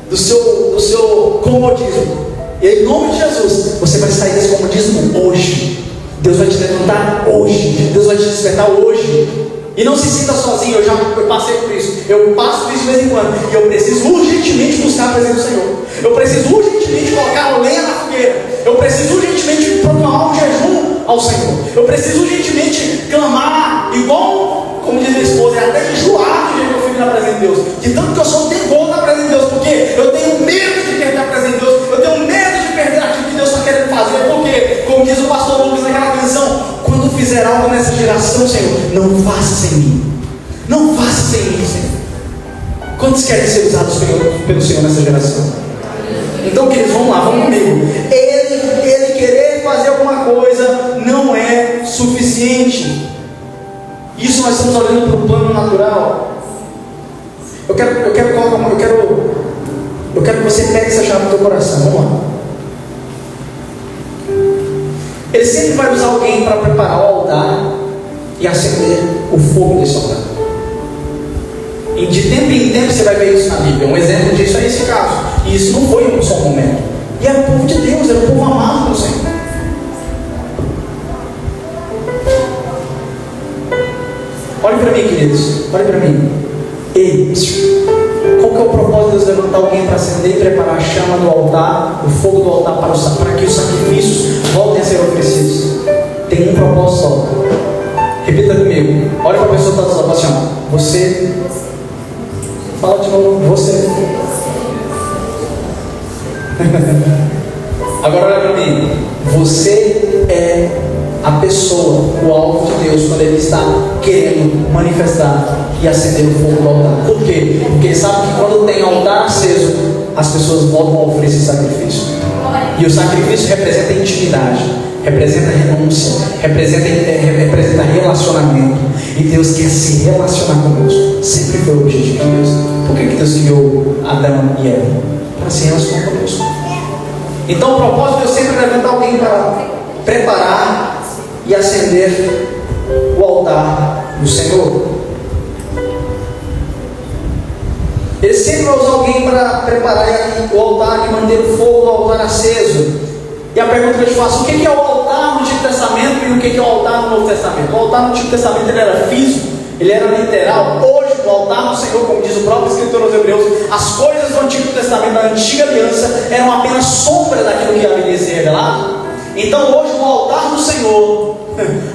S1: do seu comodismo. E em nome de Jesus, você vai sair desse comodismo hoje. Deus vai te levantar hoje. Deus vai te despertar hoje. E não se sinta sozinho. Eu passei por isso. Eu passo por isso de vez em quando. E eu preciso urgentemente buscar a presença do Senhor. Eu preciso urgentemente colocar lenha na fogueira. Eu preciso urgentemente proclamar um jejum ao Senhor. Eu preciso urgentemente clamar, igual, como diz minha esposa, é até enjoado de que eu fico na presença de Deus. De tanto que eu sou temor na presença de Deus. Porque eu tenho medo de perder a presença de Deus. Eu tenho medo de perder aquilo que Deus está querendo fazer. Porque, como diz o pastor Lucas naquela canção, quando fizer algo nessa geração, Senhor, não faça sem mim. Não faça sem mim, Senhor. Quantos querem ser usados pelo Senhor nessa geração? Então, queridos, vamos lá, vamos comigo. Ele querer fazer alguma coisa não é suficiente. Isso nós estamos olhando para o plano natural. Eu quero que você pegue essa chave no teu coração. Vamos lá. Ele sempre vai usar alguém para preparar o altar e acender o fogo desse altar. E de tempo em tempo você vai ver isso na Bíblia. Um exemplo disso é esse caso. E isso não foi só um momento. E era o povo de Deus, era o povo amado do Senhor. Olhe para mim, queridos. Olhe para mim. Ei, qual que é o propósito de Deus levantar alguém para acender e preparar a chama do altar, o fogo do altar para que os sacrifícios voltem a ser oferecidos? Tem um propósito só. Repita comigo. Olha para a pessoa que está do lado assim, ó. Você. Fala de novo. Você. Agora olha para mim. Você é a pessoa, o alvo de Deus, quando Ele está querendo manifestar e acender o fogo do altar. Por quê? Porque Ele sabe que quando tem altar aceso, as pessoas voltam a oferecer sacrifício. E o sacrifício representa intimidade, representa renúncia, representa relacionamento. E Deus quer se relacionar conosco. Sempre foi o objetivo de Deus. Por que Deus criou Adão e Eva? Para se relacionar conosco. Então o propósito de Deus sempre é levantar alguém para preparar e acender o altar do Senhor. Ele sempre vai usar alguém para preparar o altar e manter o fogo do altar aceso. E a pergunta que eu te faço: o que é o altar no Antigo Testamento e o que é o altar no Novo Testamento? O altar no Antigo Testamento ele era físico, ele era literal. Hoje, o altar do Senhor, como diz o próprio escritor aos Hebreus, as coisas do Antigo Testamento, da Antiga Aliança, eram apenas sombra daquilo que havia de ser revelado. Então hoje o altar do Senhor,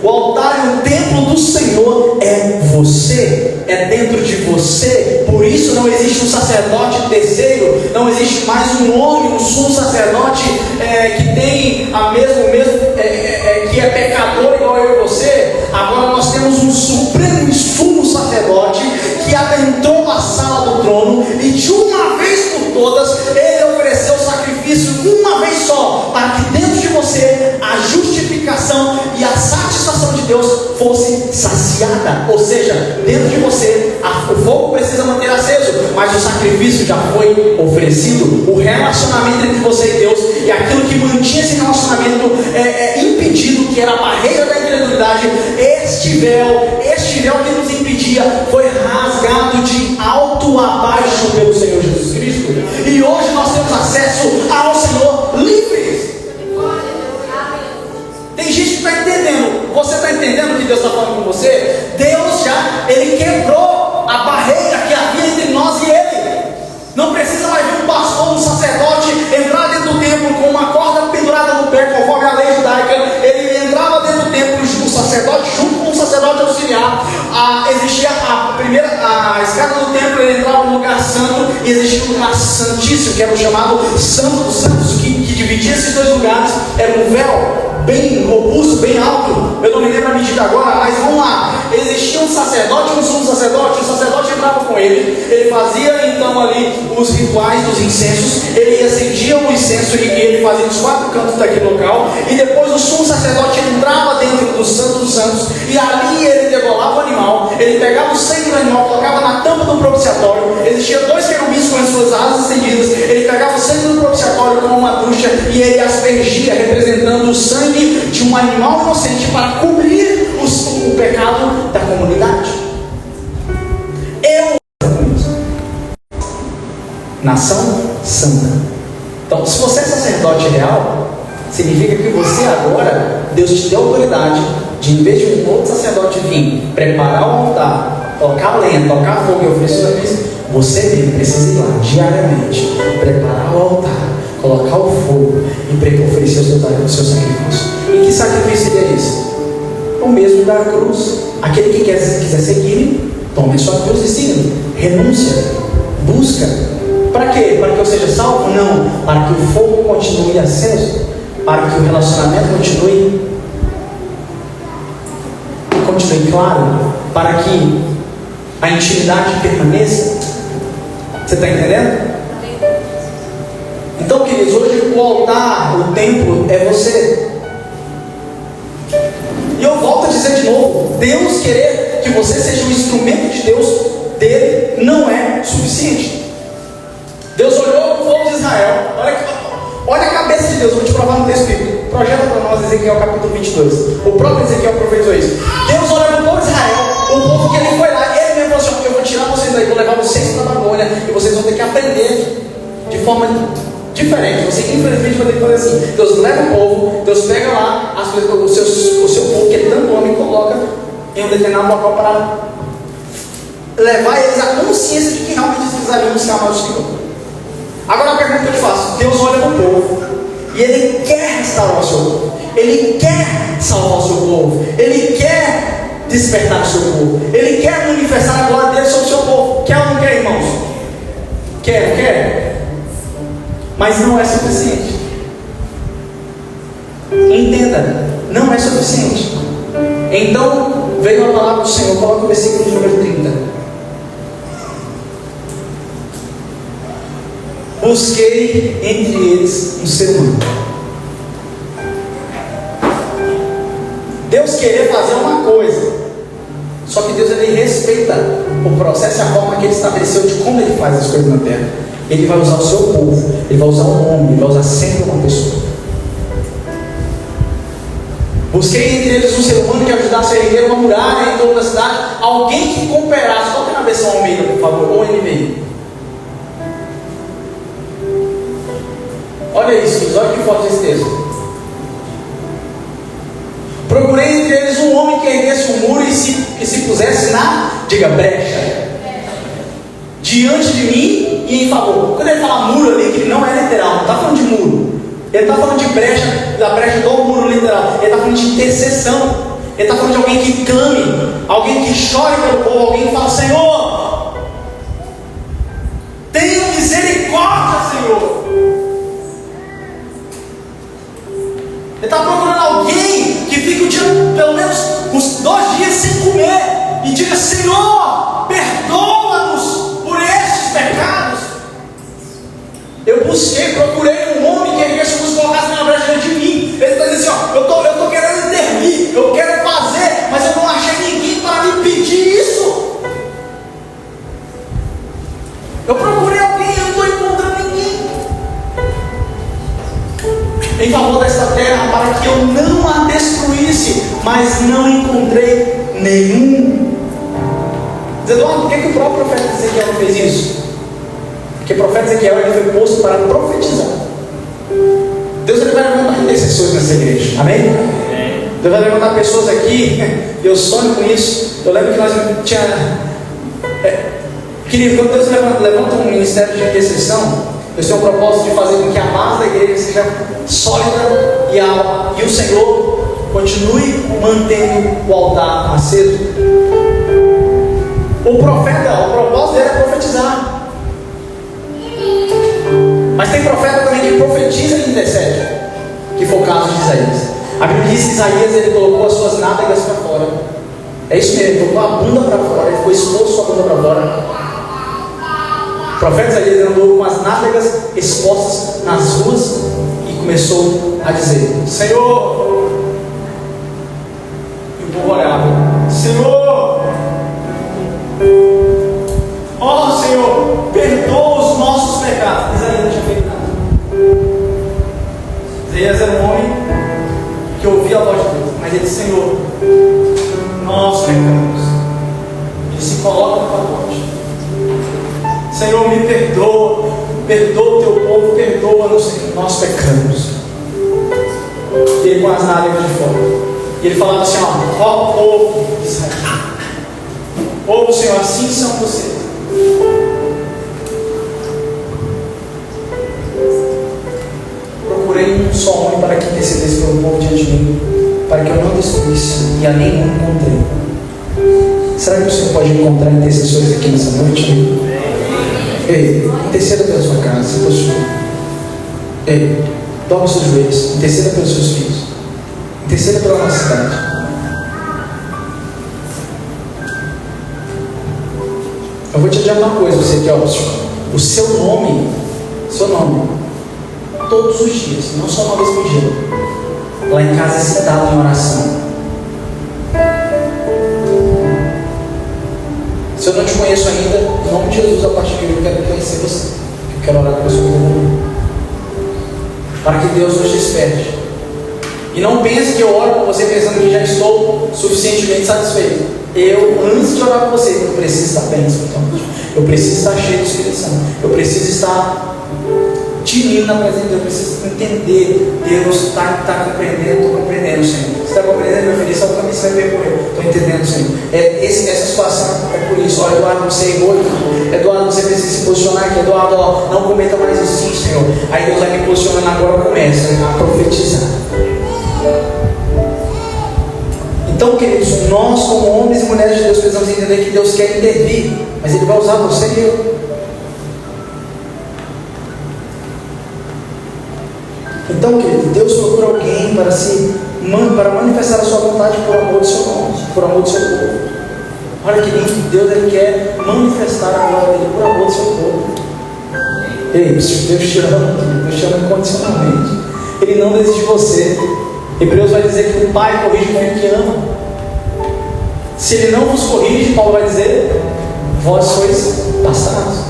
S1: o altar e o templo do Senhor é você, é dentro de você. Por isso não existe um sacerdote terceiro, não existe mais um homem, um sumo sacerdote que tem que é pecador igual eu e você. Agora nós temos um supremo e sumo sacerdote que adentrou a sala do trono e de uma vez por todas ele ofereceu o sacrifício uma vez só, para que dentro de você a justificação e a satisfação de Deus fosse saciada. Ou seja, dentro de você a o fogo precisa manter aceso, mas o sacrifício já foi oferecido. O relacionamento entre você e Deus, e aquilo que mantinha esse relacionamento impedido, que era a barreira da incredulidade, este véu que nos impedia, foi rasgado de alto a baixo pelo Senhor Jesus Cristo, e hoje nós temos acesso ao Senhor livres. Tem gente que está entendendo. Você está entendendo o que Deus está falando com você? Deus Ele quebrou a barreira que havia entre nós e Ele. Não precisa mais vir um pastor, um sacerdote entrar dentro do templo com uma corda pendurada no pé, conforme a lei judaica. Ele entrava dentro do templo, o sacerdote, junto com o sacerdote auxiliar. Existia a escada do templo, ele entrava no lugar santo, e existia um lugar santíssimo, que era o chamado Santo dos Santos, que dividia esses dois lugares. Era um véu bem robusto, bem alto. Eu não me lembro a medida agora, mas vamos lá. Existia um sacerdote, um sumo sacerdote. O sacerdote entrava com ele fazia então ali os rituais dos incensos, ele acendia o incenso e ele fazia os 4 cantos daquele local, e depois o sumo sacerdote entrava dentro do Santo dos Santos, e ali ele degolava o animal, ele pegava o sangue do animal, colocava na tampa do propiciatório. Existia 2 querubins com as suas asas estendidas, ele pegava o sangue do propiciatório com uma ducha, e ele aspergia, representando o sangue de um animal inocente, para cobrir o pecado da comunidade. Nação santa. Então, se você é sacerdote real, significa que você agora, Deus te deu autoridade de, em vez de um outro sacerdote vir preparar o altar, tocar lenha, tocar fogo e oferecer sacrifício, você mesmo precisa ir lá diariamente, preparar o altar, colocar o fogo e oferecer o seu sacrifício. E que sacrifício seria esse? O mesmo da cruz. Aquele que quiser seguir, tome a sua cruz e siga. Renúncia, busca. Para quê? Para que eu seja salvo? Não. Para que o fogo continue aceso. Para que o relacionamento continue claro. Para que a intimidade permaneça. Você está entendendo? Então, queridos, hoje o altar, o templo é você. E eu volto a dizer de novo: Deus querer que você seja um instrumento de Deus dele não é suficiente. Deus olhou para o povo de Israel. Olha a cabeça de Deus. Eu vou te provar no texto bíblico. Projeta para nós Ezequiel capítulo 22. O próprio Ezequiel profetizou isso. Deus olhou para o povo de Israel, o povo que ele foi lá. Ele mesmo falou assim: eu vou tirar vocês daí, vou levar vocês para a Babilônia, e vocês vão ter que aprender de forma diferente. Você infelizmente vai ter que fazer assim. Deus leva o povo, Deus pega lá o seu povo, que ele tanto ama, e coloca em um determinado local para levar eles à consciência de que realmente eles precisariam buscar mais o Senhor. Agora a pergunta que eu te faço: Deus olha para o povo e Ele quer restaurar o seu povo, Ele quer salvar o seu povo, Ele quer despertar o seu povo, Ele quer manifestar a glória dele sobre o seu povo. Quer ou não quer, irmãos? Quer. Mas não é suficiente. Entenda, não é suficiente. Então veio a palavra do Senhor. Coloca o versículo de número 30. Busquei entre eles um ser humano. Deus querer fazer uma coisa, só que Deus ele respeita o processo e a forma que Ele estabeleceu de como Ele faz as coisas na terra. Ele vai usar o seu povo, Ele vai usar um homem, Ele vai usar sempre uma pessoa. Busquei entre eles um ser humano que ajudasse a erguer uma muralha em toda a cidade, alguém que cooperasse. Qual que é a versão Almeida, por favor, ou NVI? Olha isso, olha que forte esse texto. Procurei entre eles um homem que erguesse um muro e se pusesse diga brecha, diante de mim e em favor. Quando ele fala muro ali, que não é literal, não está falando de muro. Ele está falando de brecha, da brecha do muro literal. Ele está falando de intercessão. Ele está falando de alguém que clame, alguém que chore pelo povo, alguém que fala: Senhor, tenha misericórdia, Senhor. Ele está procurando alguém que fique o dia, pelo menos uns 2 dias sem comer, e diga: Senhor, perdoa-nos por estes pecados. Eu procurei um homem que erguesse os colocasse na brecha diante de mim. Ele está dizendo assim: eu estou querendo intervir, eu quero fazer, mas eu não achei ninguém para me pedir isso. em favor desta terra, para que eu não a destruísse, mas não encontrei nenhum. Eduardo, por que o próprio profeta Ezequiel não fez isso? Porque o profeta Ezequiel ele foi posto para profetizar. Deus ele vai levantar intercessores nessa igreja, amém? Deus vai levantar pessoas aqui, eu sonho com isso. Eu lembro que nós querido, quando Deus levanta um ministério de intercessão, Deus tem um propósito de fazer com que a base da igreja seja sólida e o Senhor continue mantendo o altar aceso. O profeta, o propósito dele é profetizar. Mas tem profeta também que profetiza e intercede, que foi o caso de Isaías. A Bíblia diz que Isaías ele colocou as suas nádegas para fora. É isso mesmo, ele colocou a bunda para fora, ele ficou exposto a bunda para fora. O profeta Isaías andou com as nádegas expostas nas ruas e começou a dizer: Senhor, e o povo olhava: Senhor, ó Senhor, perdoa os nossos pecados. Isaías não tinha feito nada. Isaías era um homem que ouvia a voz de Deus, mas ele disse: Senhor, nós pecamos. Ele se coloca no pacote. Senhor, me perdoa, perdoa o teu povo, perdoa-nos, Senhor, nós pecamos. E ele com as nádegas de fora. E ele falava assim: ó povo de Israel, povo, Senhor, assim são vocês. Procurei um só homem para que intercedesse pelo povo diante de mim, para que eu não destruísse, e a nenhum encontrei. Será que o Senhor pode encontrar intercessores aqui nessa noite? Ei, interceda pela sua casa, se posicione. Ei, dobra os seus joelhos, interceda pelos seus filhos, interceda pela nossa cidade. Eu vou te adiantar uma coisa, você que o seu nome, todos os dias, não só uma vez por dia, lá em casa é citado em oração. Se eu não te conheço ainda, em nome de Jesus, a partir de hoje eu quero conhecer você. Eu quero orar com você para que Deus nos desperte. E não pense que eu oro com você pensando que já estou suficientemente satisfeito. Eu, antes de orar com você, eu preciso estar bem, então. Eu preciso estar cheio do Espírito Santo. Eu preciso estar tinindo na presença de Deus. Eu preciso entender. Deus está compreendendo. Estou compreendendo, Senhor. Você está compreendendo, meu filho? Isso é o caminho que você vai percorrer. Estou entendendo, Senhor. Essa situação é por isso. Olha, Eduardo, você errou. Eduardo, você precisa se posicionar aqui. Eduardo, não cometa mais isso, Senhor. Aí Deus vai me posicionando agora. Começa a profetizar. Então, queridos, nós como homens e mulheres de Deus precisamos entender que Deus quer intervir, mas Ele vai usar você e eu. Então, querido, Deus procura alguém para manifestar a sua vontade por amor do seu nome, por amor do seu povo. Olha que lindo, Deus ele quer manifestar a glória dele por amor do seu povo. Ei, Deus te ama incondicionalmente. Ele não desiste de você. Hebreus vai dizer que o pai corrige o filho que ama. Se ele não vos corrige, Paulo vai dizer: vós sois bastardos.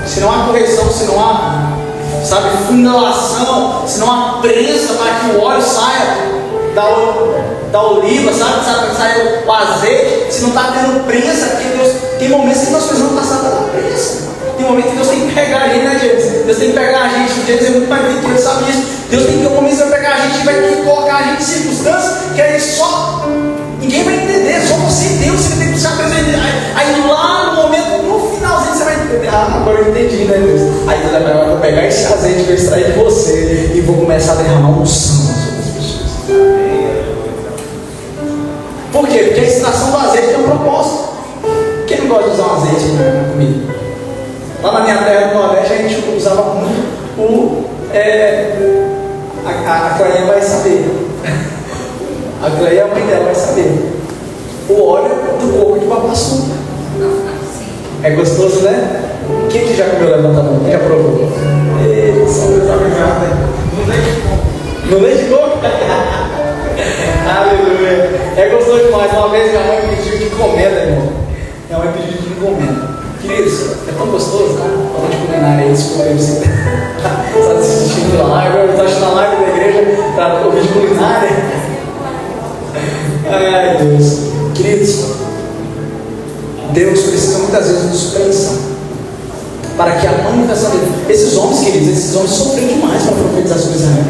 S1: Se não há correção, se não há, funelação, se não há prensa para que o óleo saia da oliva, para que saia o azeite, se não está tendo prensa, porque Deus, tem momentos que nós precisamos passar pela prensa. Tem momentos que Deus tem que pegar a gente, né, James? Deus tem que pegar a gente. O James é muito mais rico, ele sabe disso. Deus tem que, um momento, vai pegar a gente e vai ter que colocar a gente em circunstâncias que aí só ninguém vai entender, só você e Deus. Você tem que buscar coisa. Aí lá no momento, no finalzinho, você vai entender. Agora eu entendi, né, Deus? Aí Deus vai vou pegar esse azeite, vou extrair de você e vou começar a derramar unção nas outras pessoas. Por quê? Porque a extração do azeite tem um propósito. Quem não gosta de usar um azeite na comida? Lá na minha terra do Nordeste a gente usava muito a Cleia vai saber. A Cleia, a mãe dela, vai saber. O óleo do coco de babaçu. É gostoso, né? Quem que já comeu? Levanta a mão. Quem já provou? São meus amigos. No leite de coco? Aleluia. É gostoso demais. Uma vez minha mãe pediu de encomenda, irmão. Minha mãe pediu de encomenda. Queridos, é tão gostoso, tá? Falando de culinária aí, desculpa aí você está assistindo a live, eu estou assistindo a live da igreja para ouvir de culinária. Ai, Deus. Queridos, Deus precisa muitas vezes nos pensar para que a manifestação dele. Esses homens, queridos, esses homens sofreram demais para profetizar sobre Israel.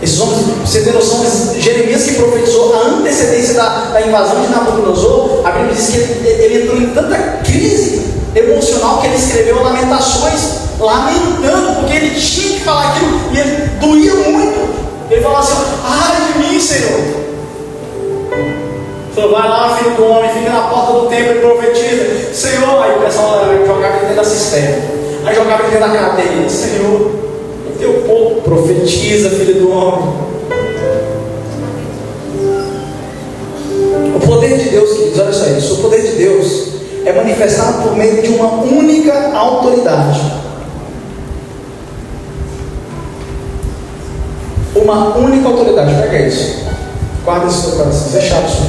S1: Esses homens, você tem noção, Jeremias que profetizou a antecedência da invasão de Nabucodonosor, a Bíblia diz que ele entrou em tanta crise emocional que ele escreveu lamentações, lamentando, porque ele tinha que falar aquilo e ele doía muito. Ele falava assim: ai de mim, Senhor. Falou: vai lá, filho do homem, fica na porta do templo e profetiza. Senhor, aí o pessoal jogava ele dentro da cisterna, aí jogava ele dentro da cadeia. Senhor, o teu povo profetiza, filho do homem. O poder de Deus, queridos, olha só isso. O poder de Deus é manifestado por meio de uma única autoridade. Uma única autoridade. Pega isso. Guarda isso no seu coração. Fechado isso.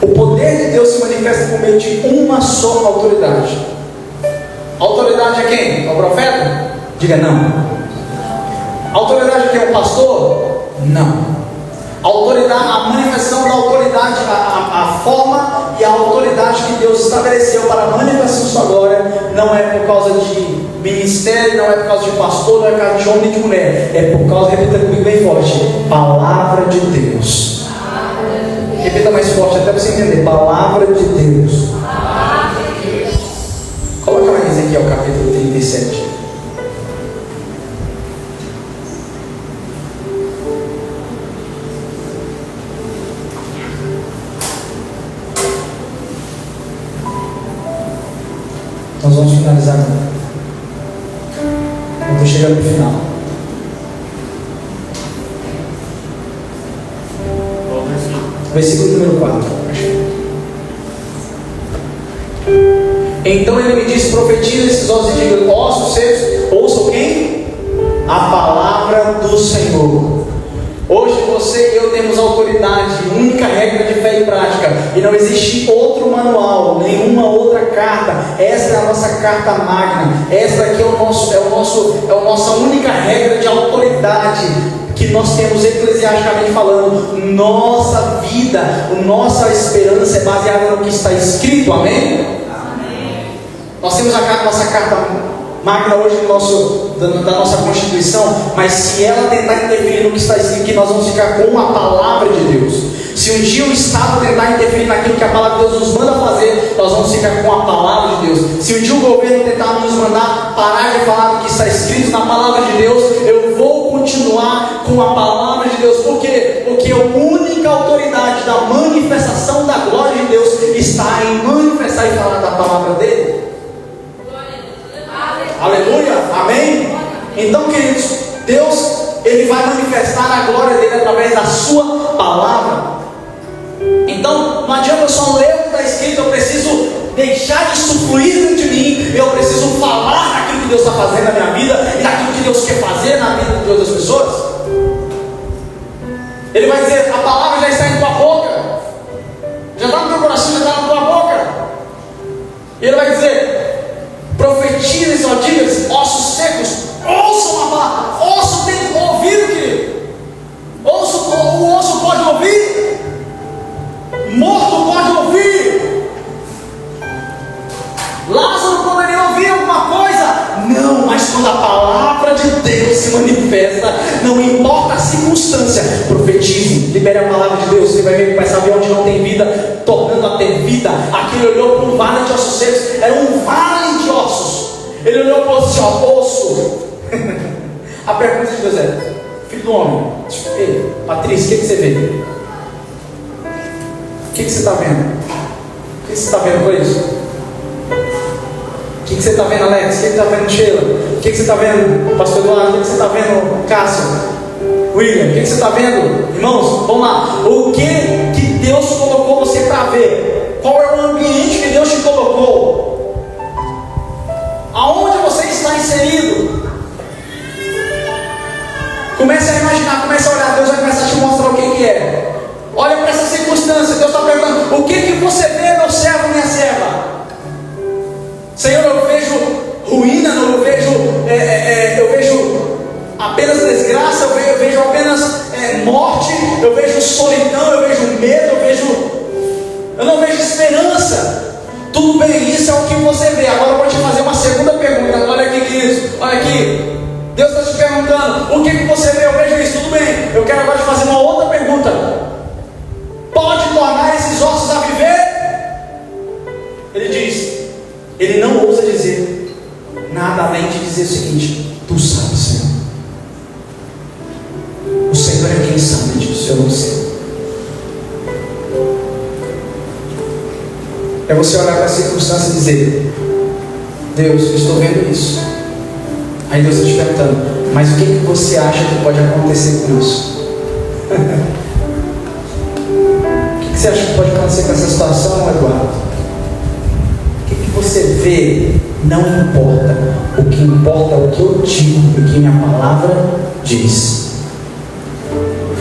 S1: O poder de Deus se manifesta por meio de uma só autoridade. A autoridade é quem? É o profeta? Diga não. A autoridade é quem? É o pastor? Não. A autoridade, a manifestação da autoridade, a forma e a autoridade que Deus estabeleceu para a manifestação de sua glória não é por causa de ministério, não é por causa de pastor, não é por causa de homem e de mulher, é por causa, repita comigo bem forte, palavra de Deus. Repita mais forte até você entender, palavra de Deus. Coloca lá em Ezequiel capítulo 37. Nós vamos finalizar agora. Eu vou chegar no final. Versículo número 4. Então ele me disse: profetiza esses ossos e diga: ossos secos, ouçam quem? A palavra do Senhor. Hoje você e eu temos autoridade, única regra de fé e prática, e não existe outro manual, nenhuma outra carta. Essa é a nossa carta magna. Essa aqui é a nossa única regra de autoridade que nós temos eclesiasticamente falando. Nossa vida, nossa esperança é baseada no que está escrito. Amém? Amém. Nós temos nossa carta magna hoje da nossa Constituição, mas se ela tentar interferir no que está escrito, que nós vamos ficar com a palavra de Deus. Se um dia o Estado tentar interferir naquilo que a palavra de Deus nos manda fazer, nós vamos ficar com a palavra de Deus. Se um dia o governo tentar nos mandar parar de falar do que está escrito na palavra de Deus, eu vou continuar com a palavra de Deus. Por quê? Porque a única autoridade da manifestação da glória de Deus está em manifestar e falar da palavra dele. Aleluia, amém? Então, queridos, Deus, Ele vai manifestar a glória dele através da sua palavra. Então, não adianta eu só ler o que está escrito, eu preciso deixar isso fluir dentro de mim, eu preciso falar daquilo que Deus está fazendo na minha vida e daquilo que Deus quer fazer na vida de outras pessoas. Ele vai dizer: a palavra já está em tua boca, já está no teu coração, já está na tua boca. E Ele vai dizer: profetiza, só diga, ossos secos, ouçam a palavra. Osso tem ouvido, querido. O osso pode ouvir. Morto pode ouvir. Lázaro poderia ouvir alguma coisa? Não, mas quando a palavra de Deus se manifesta, não importa a circunstância, profetize, libere a palavra de Deus. Você vai ver que vai saber onde não tem vida, tornando a ter vida. Aqui ele olhou para um vale de ossos secos, era um vale de ossos. Ele olhou para o assim, osso. A pergunta de Deus é: filho do homem, ei, Patrícia, o que você vê? O que você está vendo? O que você está vendo com isso? O que você está vendo, Alex? O que você está vendo, Sheila? O que você está vendo, Pastor Eduardo? O que você está vendo, Cássio? William? O que você está vendo? Irmãos, vamos lá. O que Deus colocou você para ver? Qual é o ambiente que Deus te colocou? Aonde você está inserido? Comece a imaginar, comece a olhar. Deus vai começar a te mostrar o que é. Olha para essa circunstância. Deus está perguntando: o que você vê, meu servo, minha serva? eu vejo solidão, eu vejo medo, eu não vejo esperança. Tudo bem, isso é o que você vê. Agora eu vou te fazer uma segunda pergunta. Olha aqui, queridos, olha aqui. Deus está te perguntando, o que você vê? Eu vejo isso, tudo bem. Eu quero agora te fazer uma outra pergunta. Pode tornar esses ossos a viver? Ele diz, ele não ousa dizer nada além de dizer o seguinte: tu sabes, Senhor. O Senhor é quem sabe disso, eu não sei. É você olhar para a circunstância e dizer: Deus, eu estou vendo isso. Aí Deus está te perguntando: mas o que você acha que pode acontecer com isso? O que você acha que pode acontecer com essa situação, Eduardo? O que você vê não importa. O que importa é o que eu digo, o que minha palavra diz.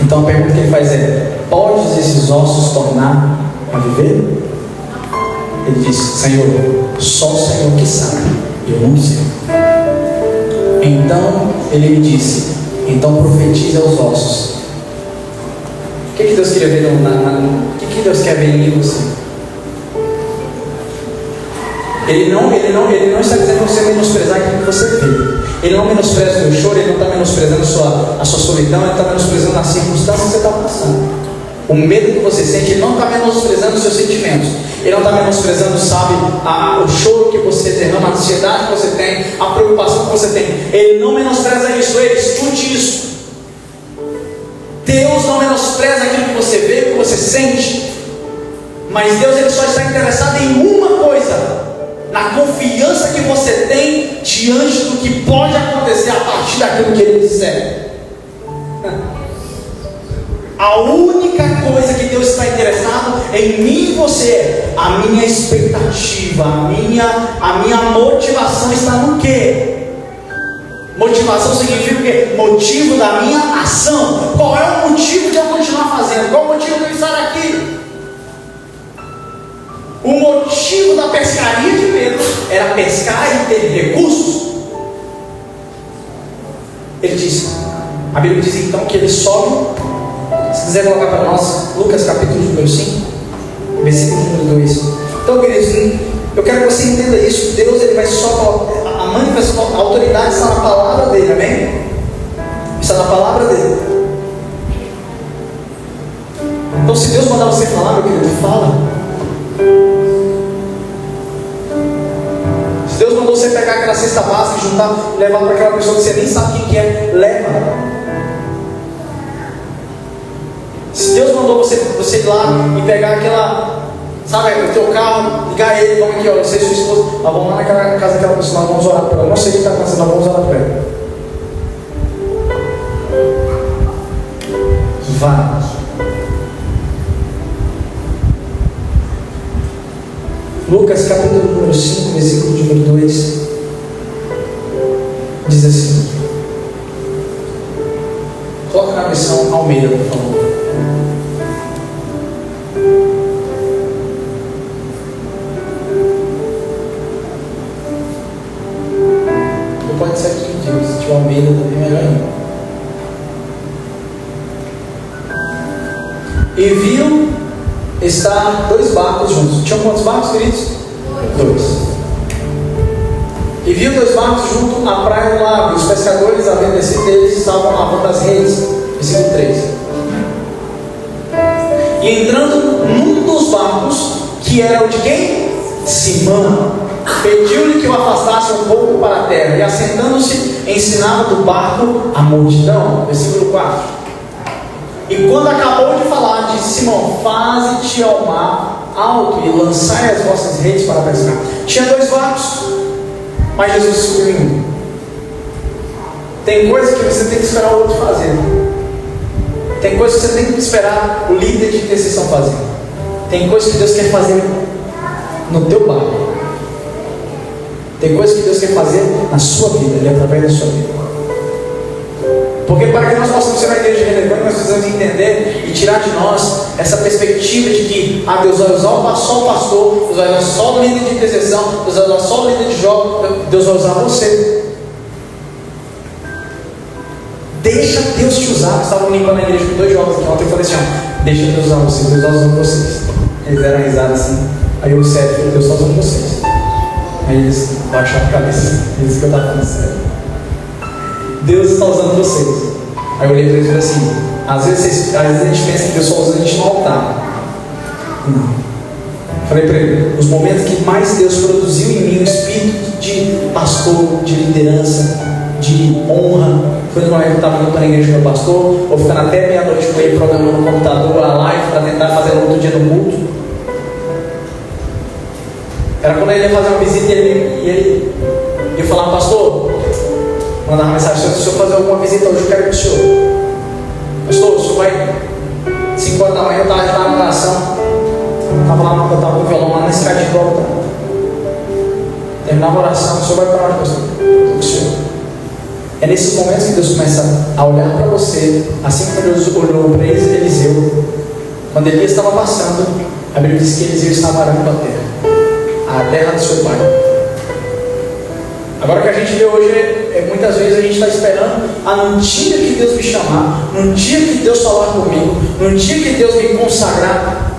S1: Então a pergunta que ele faz é: podes esses ossos tornar a viver? Ele diz: Senhor, só o Senhor que sabe, eu não sei. Então ele me disse: então profetiza aos ossos. O que Deus queria ver? O que Deus quer ver em você? Ele não está dizendo você menosprezar aquilo que você vê. Ele não menospreza o teu choro, ele não está menosprezando a sua solidão, ele está menosprezando a circunstância que você está passando. O medo que você sente, ele não está menosprezando os seus sentimentos. Ele não está menosprezando, sabe, o choro que você derrama, a ansiedade que você tem, a preocupação que você tem. Ele não menospreza isso. Ele escute isso. Deus não menospreza aquilo que você vê, que você sente. Mas Deus, ele só está interessado em uma coisa: na confiança que você tem diante do que pode acontecer a partir daquilo que ele disser. A única coisa que Deus está interessado em mim e você, a minha expectativa, a minha motivação está no quê? Motivação significa o quê? Motivo da minha ação. Qual é o motivo de eu continuar fazendo? Qual é o motivo de eu estar aqui? O motivo da pescaria de Pedro era pescar e ter recursos. Ele disse, a Bíblia diz então que ele sobe. Se quiser colocar para nós, Lucas capítulo número 5, versículo número 2. Então, queridos, eu quero que você entenda isso. Deus, ele vai só colocar, a manifestação, a autoridade está na palavra dele, amém? Está na palavra dele. Então, se Deus mandar você falar, meu querido, fala. Se Deus mandou você pegar aquela cesta básica e juntar, levar para aquela pessoa que você nem sabe quem que é, leva. Se Deus mandou você ir lá e pegar aquela, sabe, o teu carro, ligar ele, vamos aqui, ó, você e sua esposa, nós vamos lá naquela casa daquela pessoa, nós vamos orar por ela. Não sei o que está acontecendo, nós vamos orar por ela. Vá. Lucas capítulo número 5, versículo número 2, diz assim. Coloca na versão Almeida, por favor. Pode ser aqui, se tiver Almeida também melhor ainda. E viu estar 2 barcos juntos. Tinham quantos barcos, queridos? 2. E viu 2 barcos junto à praia do lago. Os pescadores, havendo descido deles, estavam lavando as redes. Versículo 3. E entrando num dos barcos, que era o de quem? Simão, pediu-lhe que o afastasse um pouco para a terra, e assentando-se, ensinava do barco a multidão. Versículo 4. E quando acabou de falar, disse Simão: faze-te ao mar alto e lançai as vossas redes para pescar. Tinha 2 barcos, mas Jesus subiu em um. Tem coisa que você tem que esperar o outro fazer. Tem coisa que você tem que esperar o líder de intercessão fazer. Tem coisa que Deus quer fazer no teu barco. Tem coisa que Deus quer fazer na sua vida, e através da sua vida. Porque para que nós possamos ser uma igreja relevante, nós precisamos entender e tirar de nós essa perspectiva de que Deus vai usar só o pastor, Deus vai usar só o líder de intercessão, Deus vai usar só o líder de jovem, Deus vai usar você. Deixa Deus te usar. Eu estava limpando a igreja com 2 jovens aqui ontem. Eu falei assim: ó, deixa Deus usar vocês, Deus está usando vocês. Eles deram risada assim. Aí eu, sério, falei: Deus está usando vocês. Aí eles baixaram a cabeça. Eles que eu estava falando sério. Deus está usando vocês. Aí eu olhei para eles e falei assim: às vezes a gente pensa que Deus só usa a gente no altar. Não. Falei para ele: os momentos que mais Deus produziu em mim o espírito de pastor, de liderança, de honra, foi no momento que eu estava indo para a igreja com o meu pastor, ou ficando até meia-noite com ele programando no computador a live para tentar fazer no outro dia no culto. Era quando ele ia fazer uma visita e ele ia falar: pastor, mandar uma mensagem: se o senhor fazer alguma visita hoje, eu quero ir para o senhor. Pastor, o senhor vai 5 horas da manhã, eu estava ajudando na oração. Estava lá, eu estava com o violão lá na escada de volta. Terminava a oração: o senhor vai para onde, pastor? Estou com o senhor. É nesses momentos que Deus começa a olhar para você, assim como Deus olhou para Eliseu. Quando Elias estava passando, a Bíblia diz que Eliseu estava arando a terra do seu pai. Agora o que a gente vê hoje muitas vezes a gente está esperando no dia que Deus me chamar, no dia que Deus falar comigo, no dia que Deus me consagrar.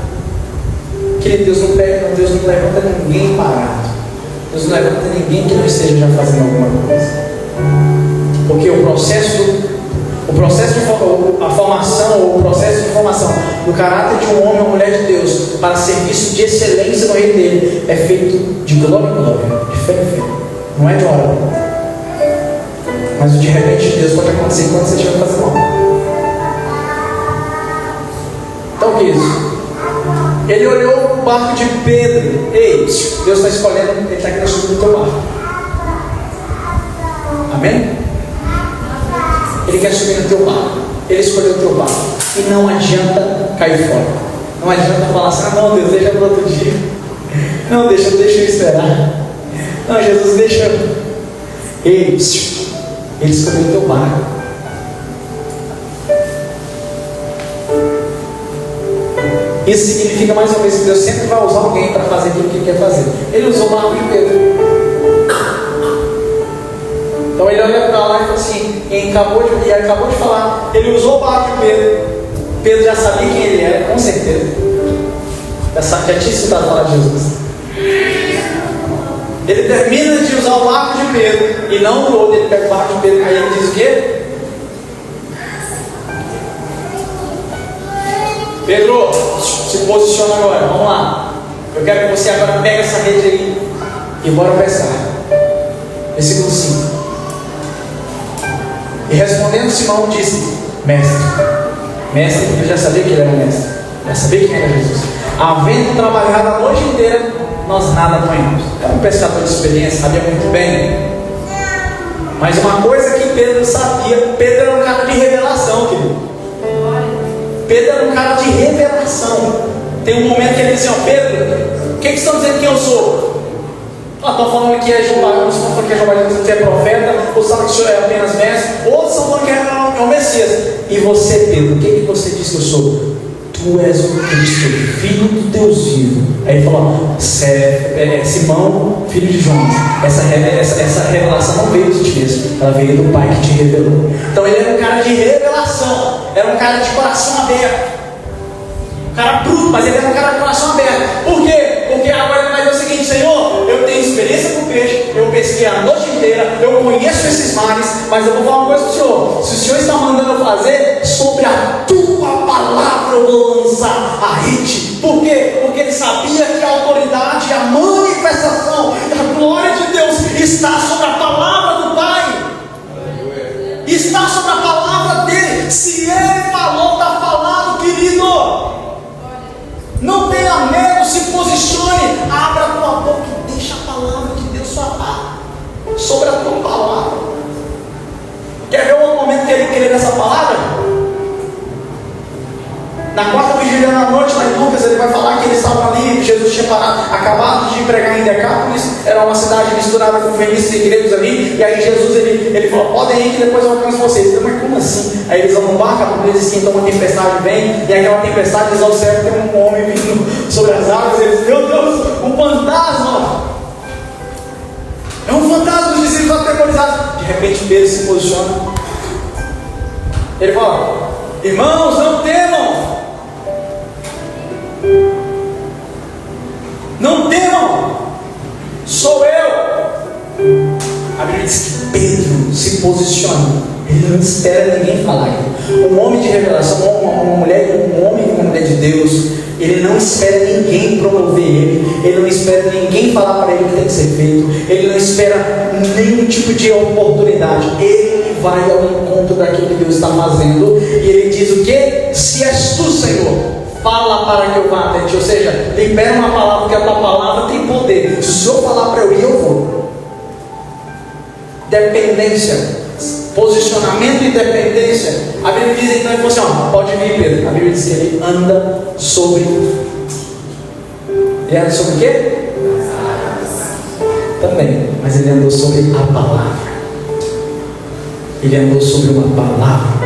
S1: Que Deus não levanta ninguém parado. Deus não levanta ninguém que não esteja já fazendo alguma coisa. Porque o processo a formação, ou o processo de formação do caráter de um homem ou mulher de Deus para serviço de excelência no reino dele é feito de glória em glória, de fé em fé. Não é de hora. Mas o de repente de Deus pode acontecer quando você estiver fazendo algo. Então o que é isso? Ele olhou o barco de Pedro. Ei, Deus está escolhendo, Ele está querendo subir no teu barco. Amém? Ele quer subir no teu barco. Ele escolheu o teu barco. E não adianta cair fora. Não adianta falar assim: não, Deus, deixa para outro dia. Não, deixa eu esperar. Não, Jesus, deixa eu. Ele escolheu o teu barco. Isso significa mais ou menos que Deus sempre vai usar alguém para fazer aquilo que Ele quer fazer. Ele usou o barco de Pedro. Então ele olha para lá e falou assim, e acabou de falar, ele usou o barco de Pedro. Pedro já sabia quem ele era, com certeza. Já tinha escutado falar de Jesus. Ele termina de usar o barco de Pedro e não o outro. Ele pega o barco de Pedro, aí ele diz o quê? Pedro, se posiciona agora, vamos lá. Eu quero que você agora pegue essa rede aí e bora pescar. Versículo 5. E respondendo Simão disse: Mestre, ele já sabia que ele era o mestre, já sabia quem era Jesus. Havendo trabalhado a noite inteira, nós nada apanhamos. Era um pescador de experiência, sabia muito bem. Mas uma coisa que Pedro sabia: Pedro era um cara de revelação, querido. Pedro era um cara de revelação. Tem um momento que ele diz assim: ó, Pedro, o que estão dizendo que eu sou? Estão falando que é João, uns estão falando que é João, que é profeta, outros falam que o senhor é apenas mestre, outros estão falando que é o Messias. E você, Pedro, o que você diz que eu sou? Tu és o Cristo, filho do Deus vivo. Aí ele falou: Simão, filho de João, essa revelação não veio de ti mesmo, ela veio do Pai que te revelou. Então ele era um cara de revelação, era um cara de coração aberto, um cara bruto, mas ele era um cara de coração aberto. Por quê? Porque agora ele vai dizer o seguinte: Senhor, eu tenho experiência com peixe, eu pesquei a noite inteira, eu conheço esses mares, mas eu vou falar uma coisa para o Senhor: se o Senhor está mandando eu fazer, sobre a tua palavra eu vou lançar a rede. Por quê? Porque ele sabia que a autoridade, a manifestação da glória de Deus está sobre a palavra do Pai, está sobre a palavra dele. Se ele falou, está falado, querido. Não tenha medo, se posicione, abra a tua boca e deixa a palavra de Deus falar sobre a tua palavra. Quer ver um momento que ele crê nessa palavra? Na quarta vigília da noite, lá em Lucas, ele vai falar que eles estavam ali, Jesus tinha acabado de pregar em Decápolis, era uma cidade misturada com fenícios e gregos ali, e aí Jesus, ele falou: podem ir que depois eu alcanço vocês. Mas como assim? Aí eles vão no barco, a Bíblia diz que então uma tempestade vem, e aquela tempestade eles observam que tem um homem vindo sobre as águas, e eles: meu Deus, um fantasma! É um fantasma, os discípulos atemorizados. De repente Pedro se posiciona: Ele fala: irmãos, não temam. Não temam, sou eu. A Bíblia diz que Pedro se posiciona. Ele não espera ninguém falar. Um homem de revelação, um homem e uma mulher de Deus, ele não espera ninguém promover ele não espera ninguém falar para ele o que tem que ser feito, ele não espera nenhum tipo de oportunidade. Ele vai ao encontro daquilo que Deus está fazendo, e ele diz o que? Se és tu, Senhor, fala para que eu vá até ti. Ou seja, libera uma palavra, porque a tua palavra tem poder. Se o Senhor falar para eu ir, eu vou. Dependência, posicionamento e dependência. A Bíblia diz então, ele falou assim: pode vir, Pedro. A Bíblia diz que ele anda sobre. Ele anda sobre o quê? Também, mas ele andou sobre a palavra. Ele andou sobre uma palavra.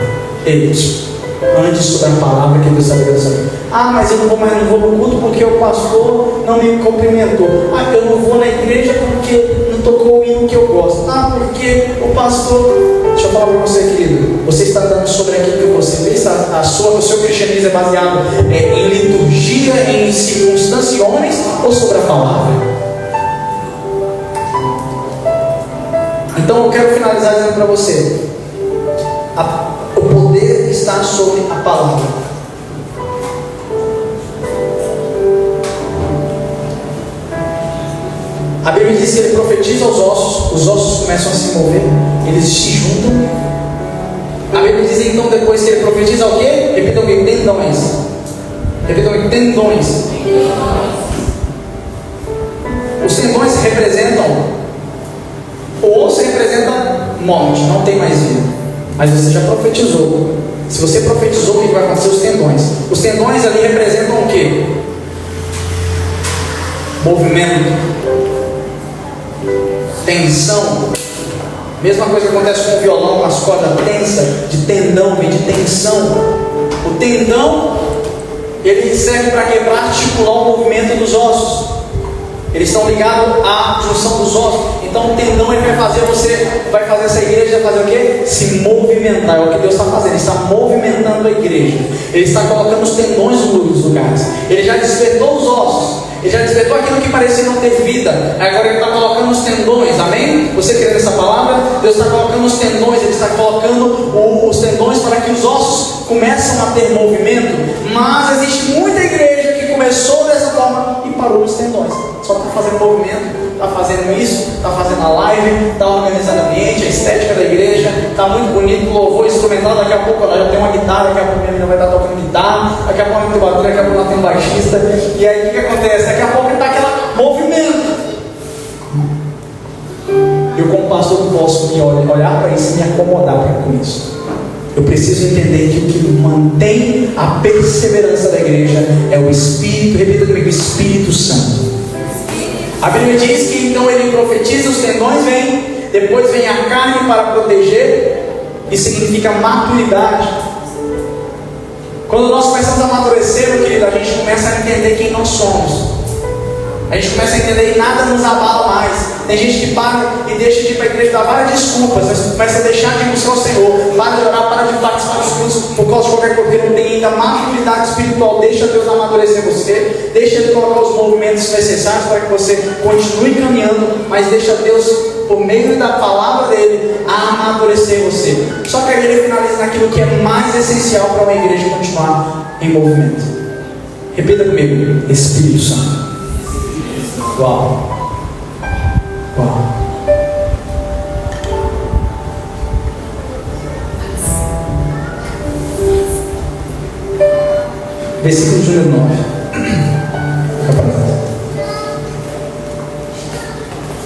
S1: Ande sobre a palavra que Deus está dando. Mas eu não vou no culto porque o pastor não me cumprimentou. Eu não vou na igreja porque não tocou o hino que eu gosto. Porque o pastor... Deixa eu falar para você, querido. Você está andando sobre aquilo que você vê. O seu cristianismo é baseado em liturgia, em circunstâncias e homens, ou sobre a palavra? Então eu quero finalizar dizendo para você: o poder está sobre a palavra. A Bíblia diz que ele profetiza aos ossos, os ossos começam a se mover, eles se juntam. A Bíblia diz então, depois que ele profetiza o quê? Repitam comigo: tendões. Repitam comigo: tendões. Os tendões representam, o osso representa morte, não tem mais vida. Mas você já profetizou. Se você profetizou, o que vai acontecer? Os tendões. Os tendões ali representam o quê? Movimento, tensão. Mesma coisa que acontece com o violão, com as cordas tensas, de tendão, vem de tensão. O tendão, ele serve para quebrar, articular o movimento dos ossos. Eles estão ligados à junção dos ossos. Então o tendão, ele vai fazer essa igreja fazer o quê? Se movimentar. É o que Deus está fazendo. Ele está movimentando a igreja. Ele está colocando os tendões nos lugares. Ele já despertou os ossos. Ele já despertou aquilo que parecia não ter vida. Agora ele está colocando os tendões. Amém? Você crê nessa palavra? Deus está colocando os tendões. Ele está colocando os tendões para que os ossos começam a ter movimento. Mas existe muita igreja que começou dessa forma e parou nos tendões. Só está fazendo movimento, está fazendo isso, está fazendo a live, está organizando o ambiente, a estética da igreja, está muito bonito, louvor instrumental. Daqui a pouco ela já tem uma guitarra, daqui a pouco a menina vai estar tocando guitarra, daqui a pouco ela tem bateria, daqui a pouco ela tem um baixista. E aí o que acontece? Daqui a pouco está aquele movimento. Eu, como pastor, não posso olhar para isso e me acomodar com isso. Eu preciso entender que o que mantém a perseverança da igreja é o Espírito. Repita comigo: Espírito Santo. A Bíblia diz que então ele profetiza, os tendões vêm, depois vem a carne para proteger. Isso significa maturidade. Quando nós começamos a amadurecer, meu querido, a gente começa a entender quem nós somos. A gente começa a entender e nada nos abala mais. Tem gente que para e deixa de ir para a igreja, dar várias desculpas, mas começa a deixar de buscar o Senhor, para de orar, para de participar dos cultos por causa de qualquer coisa, porque não tem ainda maturidade espiritual. Deixa Deus amadurecer você, deixa Ele colocar os movimentos necessários para que você continue caminhando, mas deixa Deus, por meio da palavra dele, amadurecer você. Só que aí ele finaliza naquilo que é mais essencial para uma igreja continuar em movimento. Repita comigo: Espírito Santo. Uau! Uau! Versículo de número 9.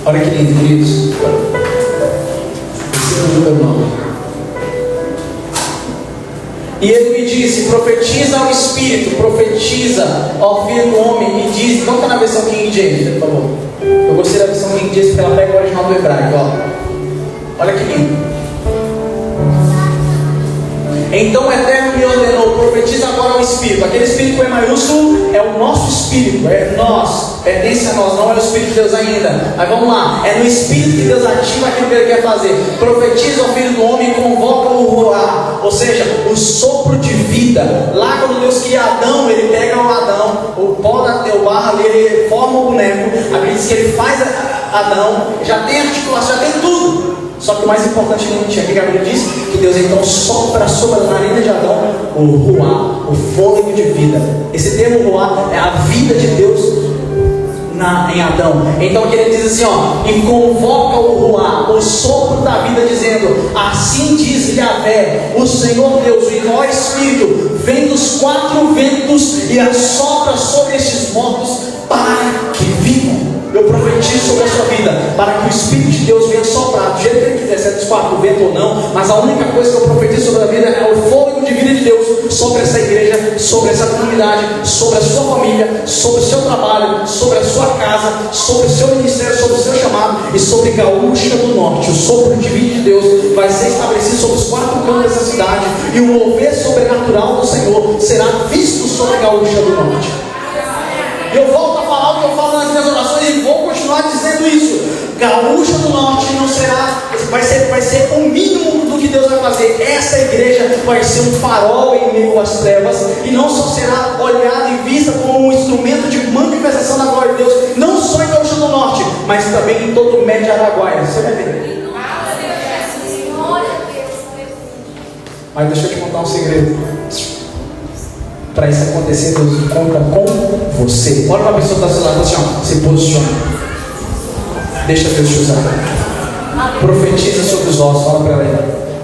S1: Olha que lindo, queridos. Versículo de número 9. E ele me disse: profetiza ao Espírito, profetiza ao Filho do Homem, e diz. Vamos estar na versão King James, por favor. Eu gostei da versão King James porque ela pega o original do hebraico. Olha que lindo. Então o Eterno me ordenou: profetiza agora ao Espírito. Aquele Espírito com E maiúsculo é o nosso Espírito, é nós. pertence a nós, não é o Espírito de Deus ainda. Mas vamos lá, é no Espírito que Deus ativa aquilo que Ele quer fazer. Profetiza ao Filho do Homem e convoca o Ruá, ou seja, o sopro de vida. Lá quando Deus cria Adão, Ele pega o Adão, o pó da barro ali, Ele forma o boneco. A Bíblia diz que Ele faz Adão, já tem articulação, já tem tudo. Só que o mais importante não tinha. A Bíblia diz que Deus então sopra sobre a narina de Adão o Ruá, o fôlego de vida. Esse termo Ruá é a vida de Deus em Adão. Então aqui ele diz assim, ó, e convoca o Ruá, o sopro da vida, dizendo: assim diz Yahvé, o Senhor Deus, o Nó Espírito, vem dos 4 ventos e assopra sobre estes mortos para que vivam. Eu profetizo sobre a sua vida, para que o Espírito de Deus venha soprar, do jeito que Ele quiser, se é dos 4 ventos ou não, mas a única coisa que eu profetizo sobre a vida é o fôlego de vida de Deus sobre essa igreja, sobre essa comunidade, sobre a sua família, sobre o seu trabalho, sobre a sua casa, sobre o seu ministério, sobre o seu chamado e sobre Gaúcha do Norte. O sopro de vida de Deus vai ser estabelecido sobre os 4 cantos dessa cidade, e o mover sobrenatural do Senhor será visto sobre Gaúcha do Norte. E eu volto a falar o que eu falo nas minhas orações e vou continuar dizendo isso. Gaúcha do Norte não será, vai ser o mínimo do que Deus vai fazer. Essa igreja vai ser um farol em meio às trevas, e não só será olhada e vista como um instrumento de manifestação da glória de Deus, não só em Gaúcha do Norte, mas também em todo o Médio Araguaia. Você vai ver. Mas deixa eu te contar um segredo. Para isso acontecer, Deus conta com você. Olha para a pessoa que está do seu lado, assim, ó, se posiciona. Deixa Deus te usar. Profetiza sobre os ossos. Fala para ela aí.